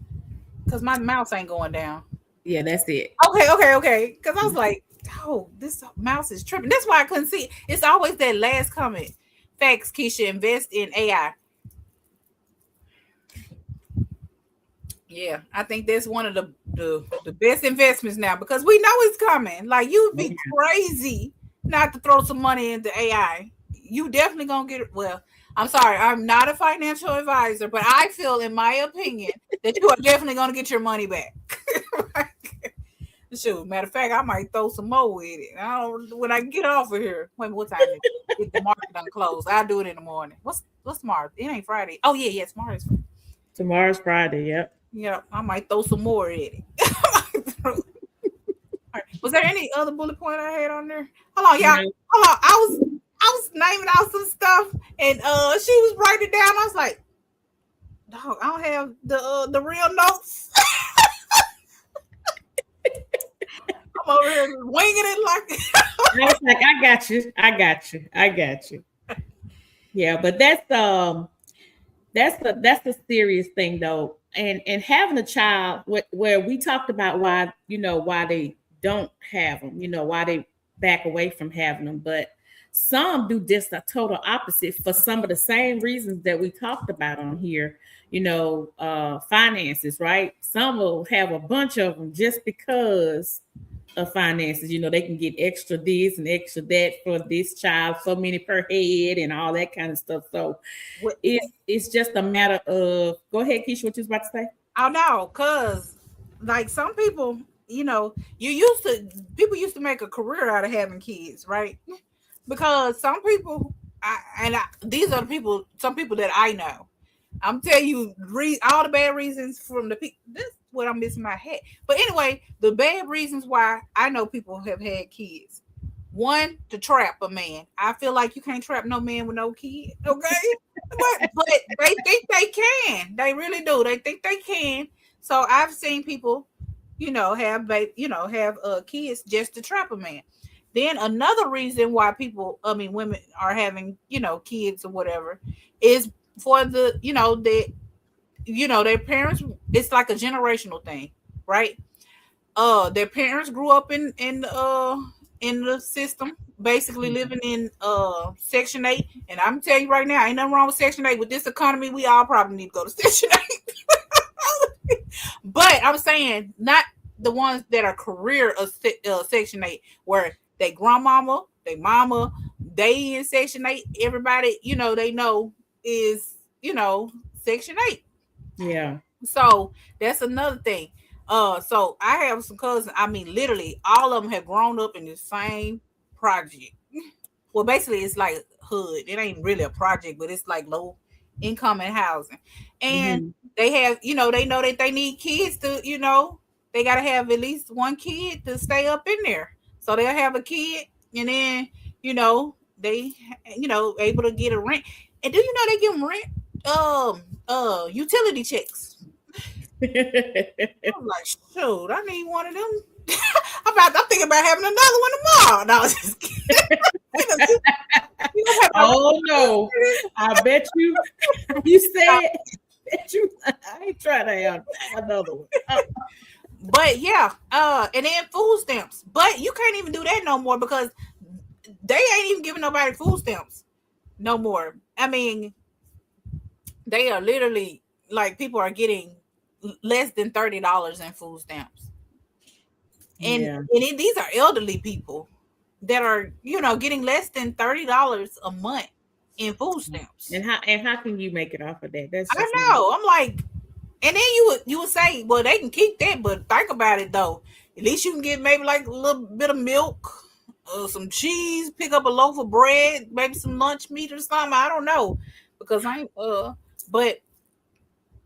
Because my mouse ain't going down. Yeah, that's it. Okay. Because I was like, oh, this mouse is tripping. That's why I couldn't see it. It's always that last comment. Facts, Keisha, invest in AI. Yeah, I think that's one of the best investments now, because we know it's coming. Like, you'd be crazy not to throw some money into AI. You definitely gonna get it. Well, I'm sorry, I'm not a financial advisor, but I feel, in my opinion, that you are definitely gonna get your money back. Shoot, matter of fact, I might throw some more with it. I don't when I get off of here. Wait, what time is it? If the market done closed, I'll do it in the morning. What's tomorrow? It ain't Friday. Oh yeah, tomorrow's. Tomorrow's Friday. Yep. Yeah, I might throw some more in it. All right. Was there any other bullet point I had on there? Hold on, y'all. No. Hold on. I was naming out some stuff, and she was writing it down. I was like, dog, I don't have the real notes. I'm over here winging it like. I was like, I got you. Yeah, but that's the serious thing though, and having a child where we talked about why they don't have them, why they back away from having them, but some do just a total opposite for some of the same reasons that we talked about on here. Finances, right? Some will have a bunch of them just because of finances. They can get extra this and extra that for this child, so many per head and all that kind of stuff. So it's just a matter of, go ahead, Keisha, what you was about to say? Oh no, cause like some people, people used to make a career out of having kids, right? Because some people, these are some people that I know. I'm telling you, all the bad reasons from the people. This is what I'm missing my head. But anyway, the bad reasons why I know people have had kids. One, to trap a man. I feel like you can't trap no man with no kid. Okay, but they think they can. They really do. They think they can. So I've seen people, have kids just to trap a man. Then another reason why women are having, kids or whatever is for their parents. It's like a generational thing, right? Their parents grew up in the system, basically living in Section 8. And I'm telling you right now, ain't nothing wrong with Section 8. With this economy, we all probably need to go to Section 8. But I'm saying not the ones that are career of Section 8, where they grandmama, they mama, they in Section 8. Everybody, they know is, Section 8. Yeah. So that's another thing. So I have some cousins. I mean, literally, all of them have grown up in the same project. Well, basically, it's like hood. It ain't really a project, but it's like low income and housing. And they have, they know that they need kids to, they got to have at least one kid to stay up in there. So they'll have a kid, and then, they, able to get a rent. And do you know they give them rent, utility checks? I'm like, shoot, I need one of them. I'm thinking about having another one tomorrow. No, I was just kidding. Oh no! I bet you. You said that you. I ain't trying to have another one. But yeah, and then food stamps. But you can't even do that no more because they ain't even giving nobody food stamps no more. I mean, they are literally like people are getting less than $30 in food stamps. And these are elderly people that are, getting less than $30 a month in food stamps. And how can you make it off of that? That's I know. I'm like, and then you would say, well, they can keep that, but think about it though. At least you can get maybe like a little bit of milk, some cheese, pick up a loaf of bread, maybe some lunch meat or something. I don't know, because but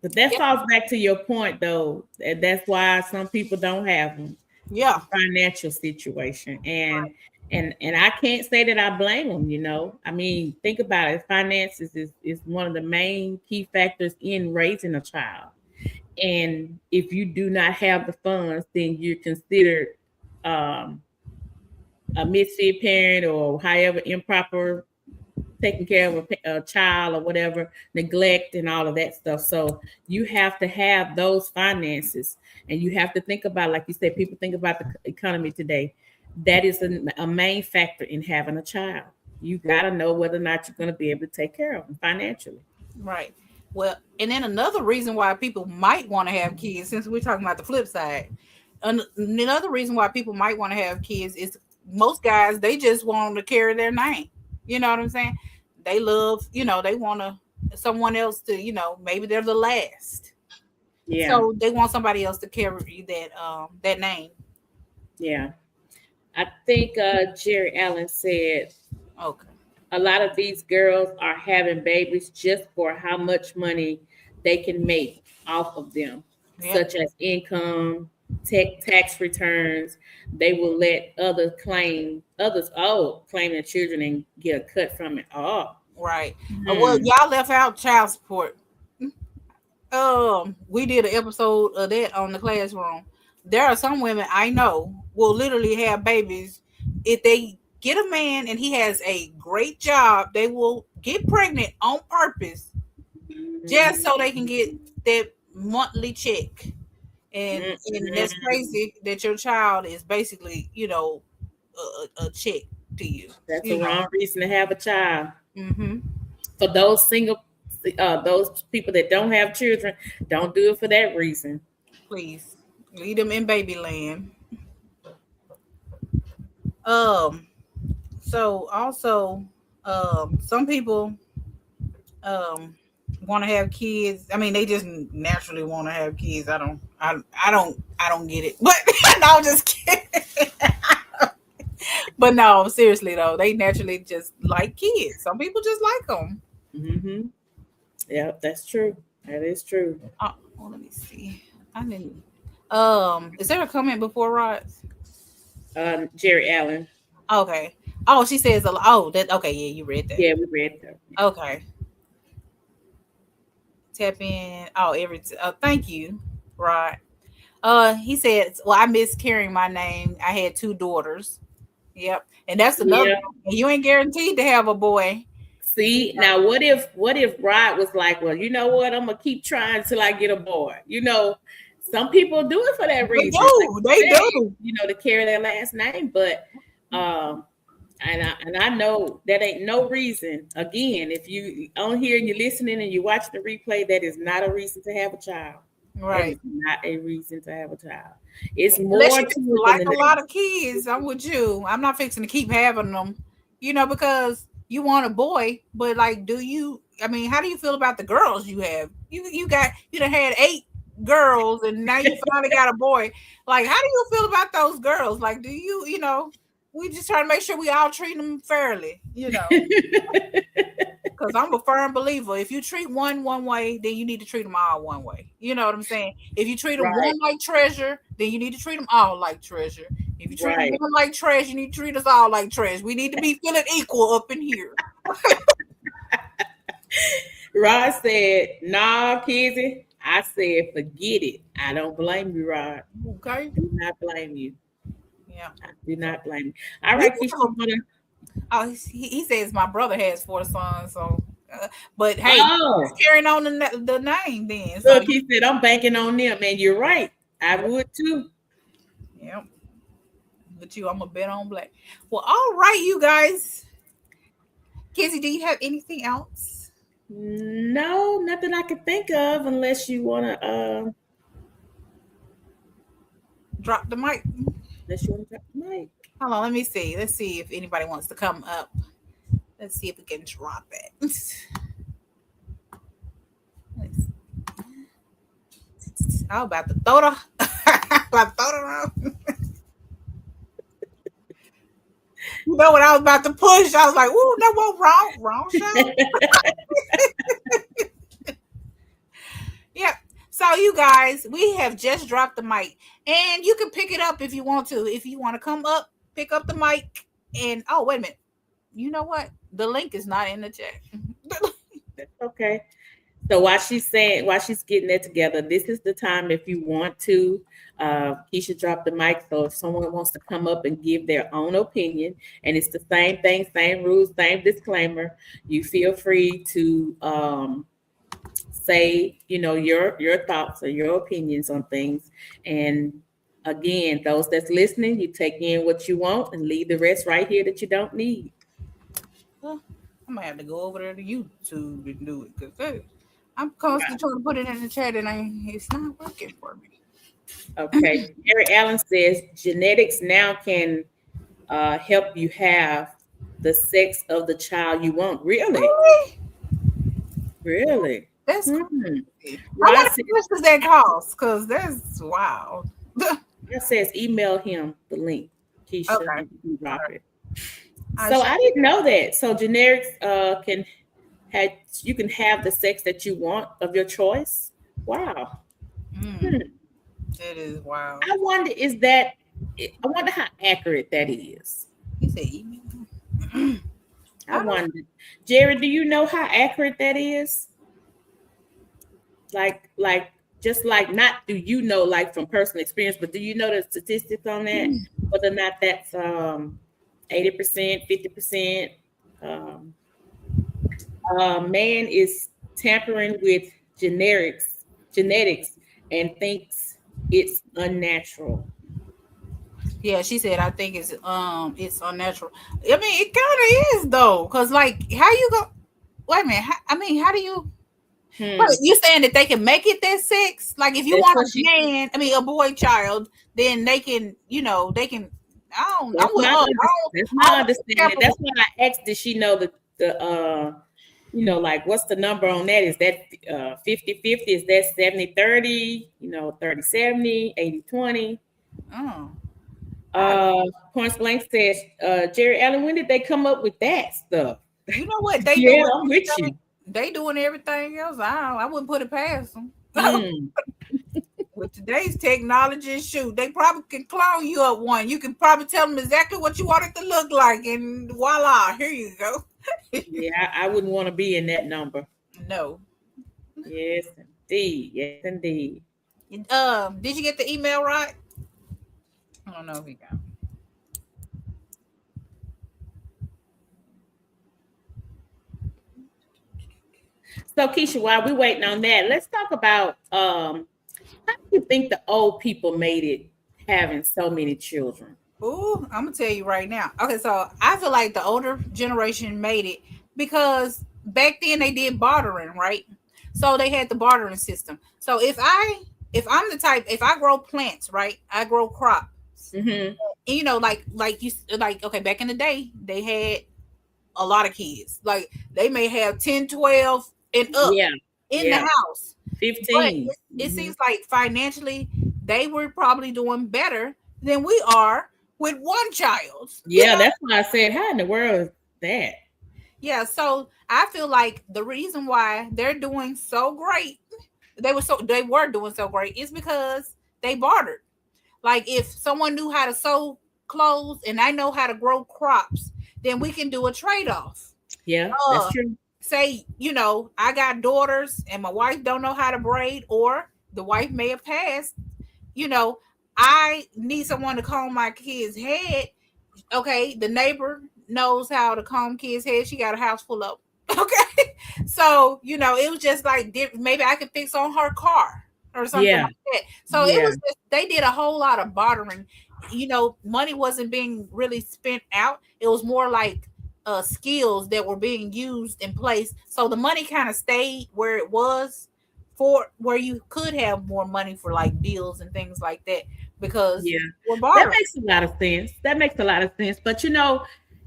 that falls back to your point though. That's why some people don't have them. Yeah, financial situation, and I can't say that I blame them. I mean, think about it. Finances is one of the main key factors in raising a child, and if you do not have the funds, then you're considered a misfit parent, or however improper taking care of a child or whatever, neglect and all of that stuff. So you have to have those finances, and you have to think about, like you said, people think about the economy today. That is a main factor in having a child. You got to know whether or not you're going to be able to take care of them financially. Right. Well, and then another reason why people might want to have kids, since we're talking about the flip side, another reason why people might want to have kids is most guys, they just want to carry their name. You know what I'm saying? They love, they want someone else to, maybe they're the last. Yeah. So they want somebody else to carry that name. Yeah. I think Jerry Allen said Okay. a lot of these girls are having babies just for how much money they can make off of them, Yep. such as income, tax returns. They will let claim their children and get a cut from it. Oh, Right. Well, y'all left out child support. We did an episode of that on the classroom. There are some women I know will literally have babies. If they get a man and he has a great job, they will get pregnant on purpose just so they can get that monthly check. And that's crazy that your child is basically, a check to you. That's the wrong reason to have a child. Mm-hmm. For those those people that don't have children, don't do it for that reason. Please leave them in baby land. So also, some people want to have kids. I mean, they just naturally want to have kids. I don't get it. But no, I'm just kidding. But no, seriously though, they naturally just like kids. Some people just like them. Mm-hmm. Yeah, that's true. That is true. Oh, let me see. I didn't. Is there a comment before Rod? Jerry Allen. Okay. Oh, she says. Oh, that. Okay, yeah, you read that. Yeah, we read that. Okay. Tap in. Oh, thank you, Rod. He said, "Well, I miss carrying my name. I had 2 daughters. Yep, and that's another. Yeah. You ain't guaranteed to have a boy. See, now what if Rod was like, well, you know what? I'm gonna keep trying till I get a boy. Some people do it for that reason. They do. To carry their last name. But and I know that ain't no reason. Again, if you on here and you're listening and you watch the replay, that is not a reason to have a child. Right. Not a reason to have a child. It's more to like a lot of kids. I'm with you. I'm not fixing to keep having them, because you want a boy, but like, how do you feel about the girls you have? You done had 8 girls and now you finally got a boy. Like, how do you feel about those girls? Like, do you, we just try to make sure we all treat them fairly, because I'm a firm believer. If you treat one way, then you need to treat them all one way. You know what I'm saying? If you treat them one like treasure, then you need to treat them all like treasure. If you treat them one like trash, you need to treat us all like trash. We need to be feeling equal up in here. Rod said, "Nah, Kizzy." I said, "Forget it." I don't blame you, Rod. Okay. I do not blame you. Yeah. I do not blame you. All right, Keisha. Oh, he says my brother has 4 sons, so but hey, he's carrying on the name then. So look, he said, "I'm banking on them," and you're right. I would too. Yep. But I'm a bet on black. Well, all right, you guys. Kizzy, do you have anything else? No, nothing I can think of, unless you want to drop the mic. Unless you want to drop the mic. Hold on, let me see. Let's see if anybody wants to come up. Let's see if we can drop it. I was about to throw it around. You know what I was about to push? I was like, "Ooh, that was wrong shot." Yep. So you guys, we have just dropped the mic, and you can pick it up if you want to. If you want to come up, pick up the mic, and oh, wait a minute. You know what? The link is not in the chat. That's okay. So while she's getting that together, this is the time if you want to. Keisha dropped the mic, so if someone wants to come up and give their own opinion, and it's the same thing, same rules, same disclaimer, you feel free to say, your thoughts or your opinions on things. And again, those that's listening, you take in what you want and leave the rest right here that you don't need. Well, I might have to go over there to YouTube and do it, because I'm constantly trying to put it in the chat and it's not working for me. Okay. Gary Allen says genetics now can help you have the sex of the child you want. Really? That's crazy. How much does that cost? Because that's wild. It says email him the link, Keisha, Okay. and you can drop it. I So should- I didn't know that. So generics can have, you can have the sex that you want of your choice. Wow. It is wild. I wonder I wonder how accurate that is. He said email. I wonder. Jerry, do you know how accurate that is? Like just like not do you know like from personal experience, but do you know the statistics on that? Whether or not that's 80%, 50%. Man is tampering with genetics and thinks it's unnatural. Yeah, she said I think it's unnatural. I mean, it kind of is though, cause like how you go? Wait a minute. How do you? But you saying that they can make it that sex? Like if you That's want what a she- man, a boy child, then they can, they can. I don't. That's I'm with my her. That's my understanding. That's why I asked, did she know the like what's the number on that? Is that 50-50? Is that 70-30? 30-70, 80-20? Oh. Points Blank says, Jerry Allen, when did they come up with that stuff? You know what they Yeah, doing? I'm with you. They doing everything else. I wouldn't put it past them. With today's technology, shoot, they probably can clone you up one. You can probably tell them exactly what you want it to look like, and voila, here you go. Yeah, I wouldn't want to be in that number. No. Yes, indeed. Yes, indeed. Did you get the email right? I don't know if you got it. So Keisha, while we're waiting on that, let's talk about how do you think the old people made it having so many children? Ooh, I'm gonna tell you right now. Okay, so I feel like the older generation made it because back then they did bartering, right? So they had the bartering system. So if I'm the type, if I grow plants, right, I grow crops. Mm-hmm. And okay, back in the day, they had a lot of kids. Like they may have 10, 12 and up in the house. 15. It seems like financially they were probably doing better than we are with one child. Yeah, that's why I said, how in the world is that? Yeah, so I feel like the reason why they're doing so great, they were doing so great, is because they bartered. Like if someone knew how to sew clothes and I know how to grow crops, then we can do a trade-off. Yeah, that's true. Say, I got daughters and my wife don't know how to braid, or the wife may have passed. I need someone to comb my kid's head. Okay, the neighbor knows how to comb kids' head. She got a house full of them. Okay, so it was just like maybe I could fix on her car or something like that. So it was just, they did a whole lot of bartering. Money wasn't being really spent out. It was more like skills that were being used in place. So the money kind of stayed where it was, for where you could have more money for like bills and things like that, because we're bartering. That makes a lot of sense. But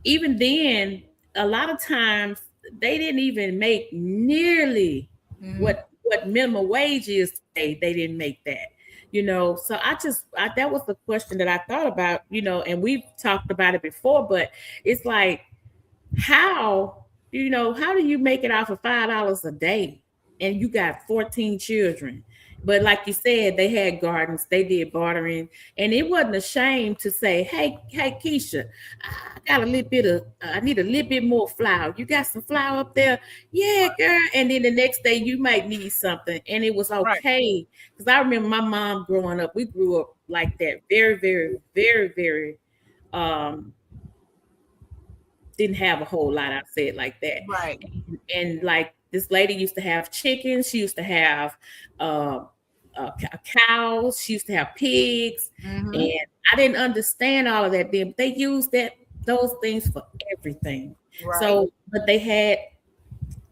even then, a lot of times they didn't even make nearly what minimum wage is today. They didn't make that. So that was the question that I thought about, and we've talked about it before, but it's like, how do you make it off of $5 a day and you got 14 children? But like you said, they had gardens, they did bartering, and it wasn't a shame to say, hey Keisha, I need a little bit more flour. You got some flour up there? Yeah, girl. And then the next day you might need something, and it was okay. Because I remember my mom growing up, we grew up like that, very, very, very, very didn't have a whole lot. I said like that. Right. And like this lady used to have chickens. She used to have cows. She used to have pigs. Mm-hmm. And I didn't understand all of that then. But they used those things for everything. Right. So, but they had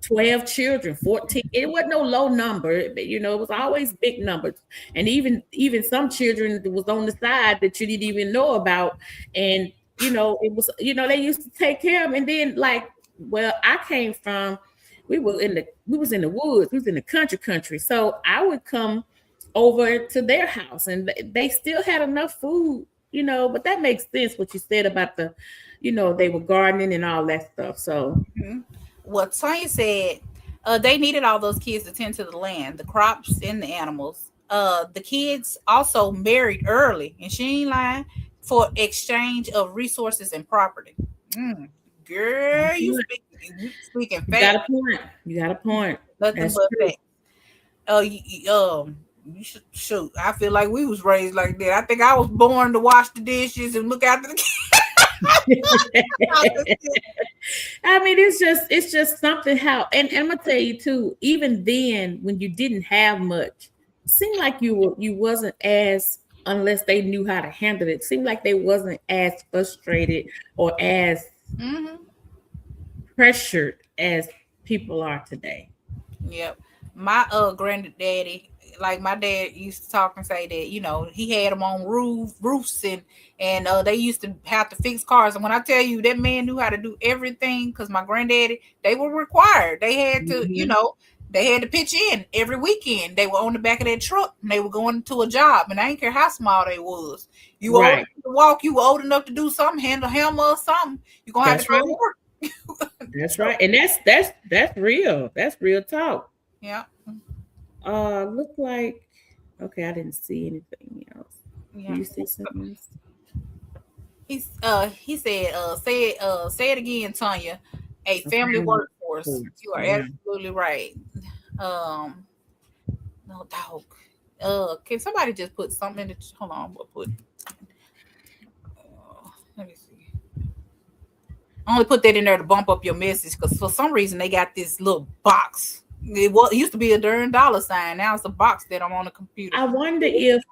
12 children, 14. It wasn't no low number, but it was always big numbers. And even some children that was on the side that you didn't even know about. And it was, they used to take care of them. And then I came from, we was in the woods, we was in the country. So I would come over to their house, and they still had enough food, but that makes sense what you said about they were gardening and all that stuff. So What Tanya said, they needed all those kids to tend to the land, the crops, and the animals. The kids also married early, and she ain't lying, for exchange of resources and property. Girl, you speaking you fact. got a point. You got a point. Nothing That's but true. fact. You shoot. I feel like we was raised like that. I think I was born to wash the dishes and look after the kids. I mean, it's just something how, and I'm gonna tell you too. Even then, when you didn't have much, it seemed like you wasn't as, unless they knew how to handle it. Seemed like they wasn't as frustrated or as pressured as people are today. Yep. My granddaddy, like my dad used to talk and say that, he had them on roofs and they used to have to fix cars. And when I tell you that man knew how to do everything, because my granddaddy, they were required. They had to, they had to pitch in every weekend. They were on the back of that truck and they were going to a job. And I didn't care how small they was. You were old enough to walk, you were old enough to do something, handle a hammer or something. You're gonna have to go to work. That's right. And that's real. That's real talk. Yeah. Look like, okay, I didn't see anything else. Yeah. You see something else? He said, say it again, Tanya. A family workforce. You are absolutely right. No dog. Can somebody just put something in the hold on, we'll put let me see. I only put that in there to bump up your message because for some reason they got this little box. It used to be a darn $sign. Now it's a box that I'm on the computer. I wonder if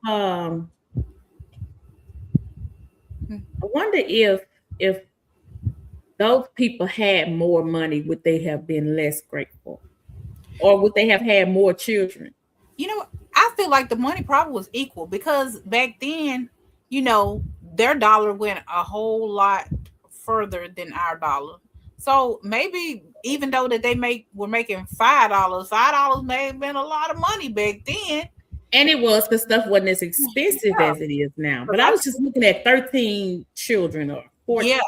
those people had more money, would they have been less grateful? Or would they have had more children? I feel like the money probably was equal because back then, their dollar went a whole lot further than our dollar. So maybe even though that were making $5 may have been a lot of money back then. And it was because stuff wasn't as expensive as it is now. But I was just looking at 13 children or 14,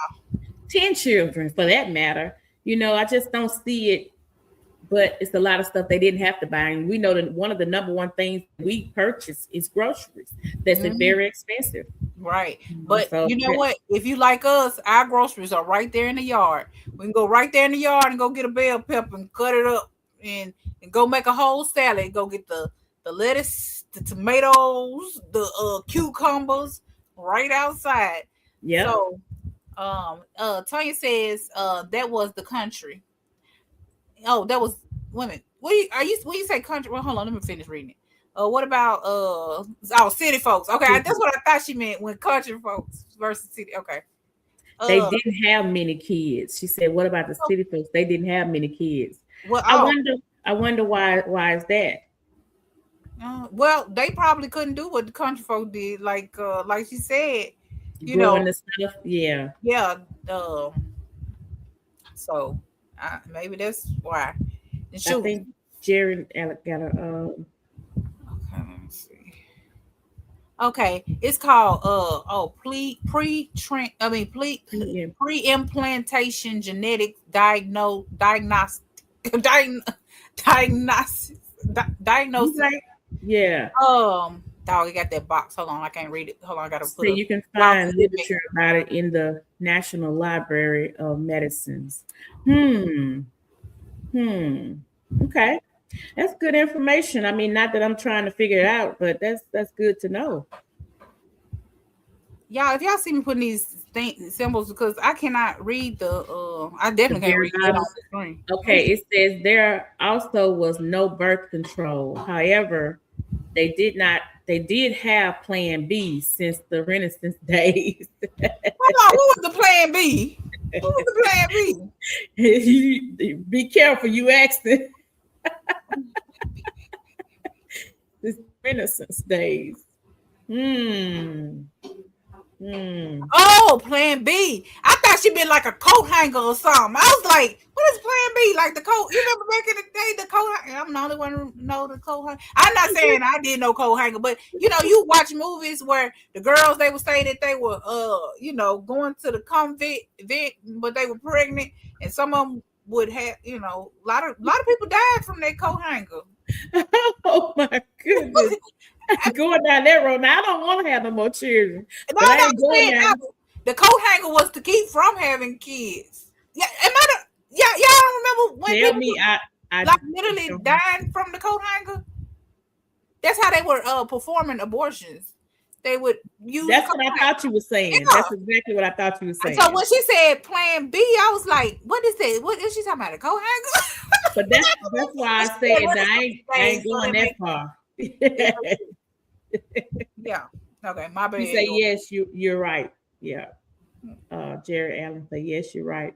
10 children for that matter. I just don't see it. But it's a lot of stuff they didn't have to buy. And we know that one of the number one things we purchase is groceries. That's very expensive. Right. But you know what? If you like us, our groceries are right there in the yard. We can go right there in the yard and go get a bell pepper and cut it up and go make a whole salad. Go get the lettuce, the tomatoes, the cucumbers right outside. Yeah. So Tanya says that was the country. Oh, that was women. When you say country? Well, hold on, let me finish reading it. What about city folks? Okay, that's what I thought she meant when country folks versus city. Okay. They didn't have many kids. She said, what about the city folks? They didn't have many kids. Well, I wonder why is that? Well, they probably couldn't do what the country folk did, like she said, Growing the stuff. Yeah. Yeah. So maybe that's why. I think Jerry got a. Okay, let me see. Okay, it's called pre-implantation genetic diagnosis. Yeah. Dog, you got that box. Hold on, I can't read it. Hold on, I gotta put it. You can find literature about it in the National Library of Medicines. Okay. That's good information. I mean, not that I'm trying to figure it out, but that's good to know. Y'all, if y'all see me putting these symbols, because I cannot read I definitely can't read it on the screen. Okay, it says there also was no birth control. However, they did have Plan B since the Renaissance days. Hold on, what was the Plan B? What was the Plan B? Be careful, you asked it. This Renaissance days. Oh, Plan B. I thought like she been like a coat hanger or something. I was like, what is Plan B? Like the coat, you remember back in the day, the coat hanger? I'm the only one who know the coat hanger. I'm not saying I didn't know coat hanger, but you know, you watch movies where the girls, they would say that they were, you know, going to the convent, but they were pregnant, and some of them would have, you know, a lot of people died from that coat hanger. Oh my goodness. Going down that road. Now I don't want to have no more children. No, the coat hanger was to keep from having kids. Yeah, y'all don't remember when tell people me I like literally dying from the coat hanger? That's how they were performing abortions. They would use. That's what I thought you were saying. Yeah. That's exactly what I thought you were saying. So when she said Plan B, I was like, "What is that? What is she talking about? A coat hanger?" But that's why I said that I ain't going that far. Yeah. Okay. My bad. You say yes. You're right. Yeah. Jerry Allen say yes. You're right.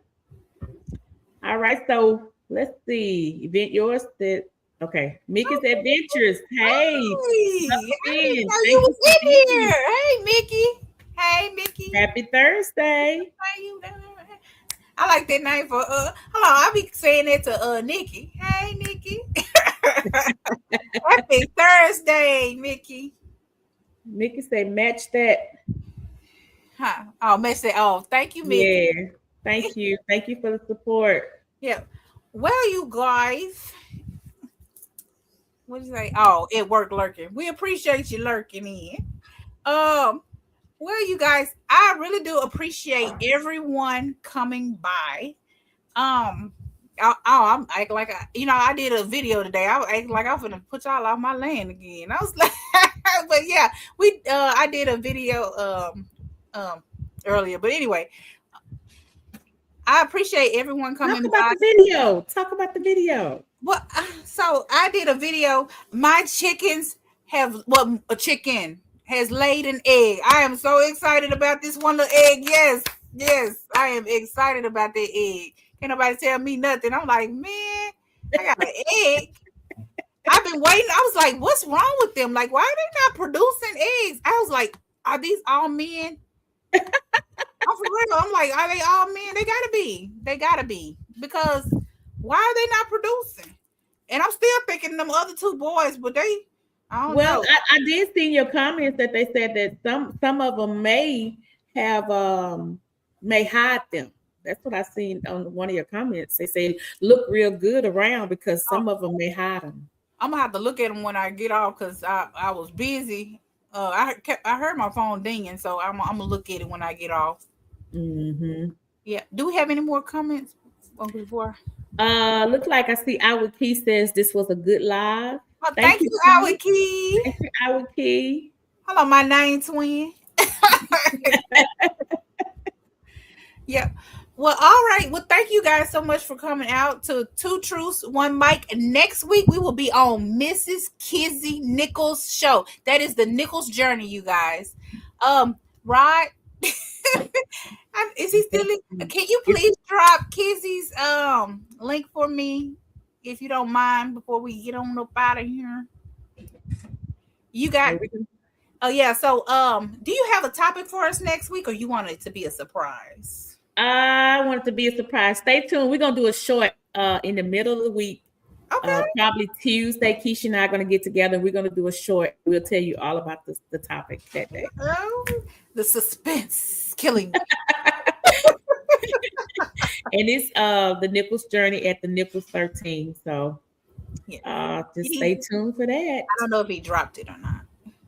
All right. So let's see. Event yours that. Okay, Mickey's Adventures. Hey, you was in here. Hey, Mickey. Hey, Mickey. Happy Thursday. I like that name for hold on. I'll be saying that to Nikki. Hey, Nikki. Happy Thursday, Mickey. Mickey said match that. Huh? Oh, match that. Oh, thank you, Mickey. Yeah, thank you. Thank you for the support. Yeah. Well, you guys. What did you say? Oh, it worked lurking. We appreciate you lurking in. Well, you guys, I really do appreciate everyone coming by. I'm acting like I did a video today. I was acting like I'm gonna put y'all off my land again. I was like, but yeah, I did a video earlier. But anyway, I appreciate everyone coming by. Talk about the video. Well, so I did a video. My chickens a chicken has laid an egg. I am so excited about this one little egg. Yes, I am excited about that egg. Can't nobody tell me nothing. I'm like, man, I got an egg. I've been waiting. I was like, what's wrong with them? Like, why are they not producing eggs? I was like, are these all men? I'm for real. I'm like, are they all men? They gotta be. Because why are they not producing? And I'm still thinking them other two boys, but I don't know. I did see in your comments that they said that some of them may have may hide them. That's what I seen on one of your comments. They say look real good around because some of them may hide them. I'm gonna have to look at them when I get off because I was busy. I heard my phone dinging, so I'm gonna look at it when I get off. Mm-hmm. Yeah. Do we have any more comments before? Looks like I see Our Key says this was a good live. Oh, thank you, Our Key. Thank you, Our Key. Hello, my name twin. Yeah. Well, all right. Well, thank you guys so much for coming out to Two Truths, One Mic. Next week, we will be on Mrs. Kizzy Nichols' show. That is the Nichols Journey, you guys. Rod, is he still in? Can you please drop Kizzy's link for me, if you don't mind, before we get on up out of here? You got... Oh, yeah. So, do you have a topic for us next week, or you want it to be a surprise? I want it to be a surprise. Stay tuned. We're going to do a short in the middle of the week. Okay. Probably Tuesday. Keisha and I are going to get together. We're going to do a short. We'll tell you all about the topic that day. Oh, the suspense killing me. And it's the Nichols Journey at the Nichols 13. So just stay tuned for that. I don't know if he dropped it or not.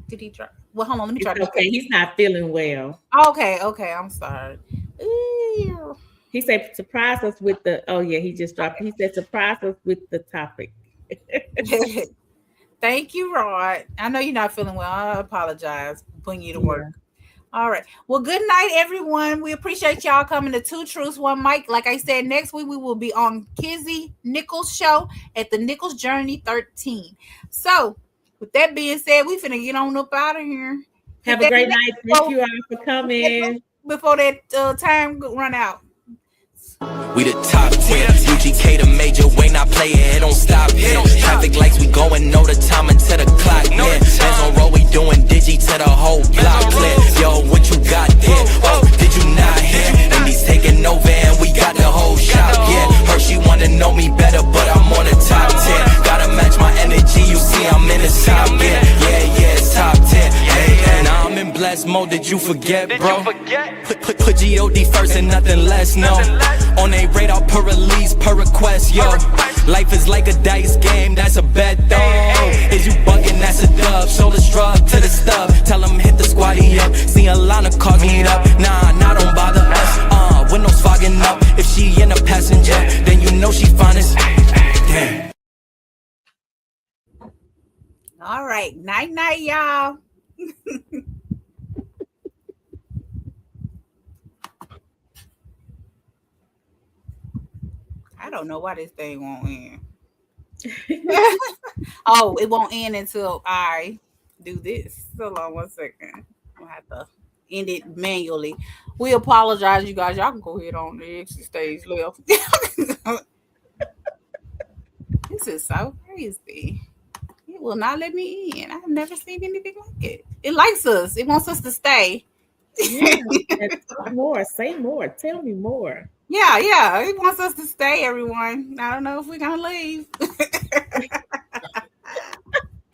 Did he drop? Well, hold on. Let me try. Okay, he's not feeling well. Okay. I'm sorry. Ew. He said surprise us with the. Oh yeah, he just dropped. He said surprise us with the topic. Thank you, Rod. I know you're not feeling well. I apologize for putting you to work. All right. Well, good night, everyone. We appreciate y'all coming to Two Truths, One Mic. Like I said, next week we will be on Kizzy Nichols' show at the Nichols Journey 13. So, with that being said, we finna get on up out of here. Have a great night. Thank you all for coming. Before that time run out. We the top 10, UGK the major, way not playing, it don't stop here. Traffic lights, we going, know the time until the clock in. Bands on road, we doing digi to the whole block clear. Yo, what you got there? Oh, did you not hear? And he's taking Quest mode, did you forget, bro? Put G-O-D first and nothing less, no. On a radar per release, per request, yo. Life is like a dice game, that's a bet, though. Is you bugging, that's a dub. So let's drug to the stub. Tell them hit the squatty up. See a line of cars meet up. Nah, don't bother us. Windows fogging up. If she in a passenger, then you know she fine as damn. All right. Night, y'all. I don't know why this thing won't end. Oh, it won't end until I do this. Hold on 1 second. I'm gonna have to end it manually. We apologize, you guys. Y'all can go ahead on the exit stage left. This is so crazy. It will not let me in. I've never seen anything like it. It likes us. It wants us to stay. Yeah, talk more, say more, tell me more. Yeah. It wants us to stay, everyone. I don't know if we're gonna leave.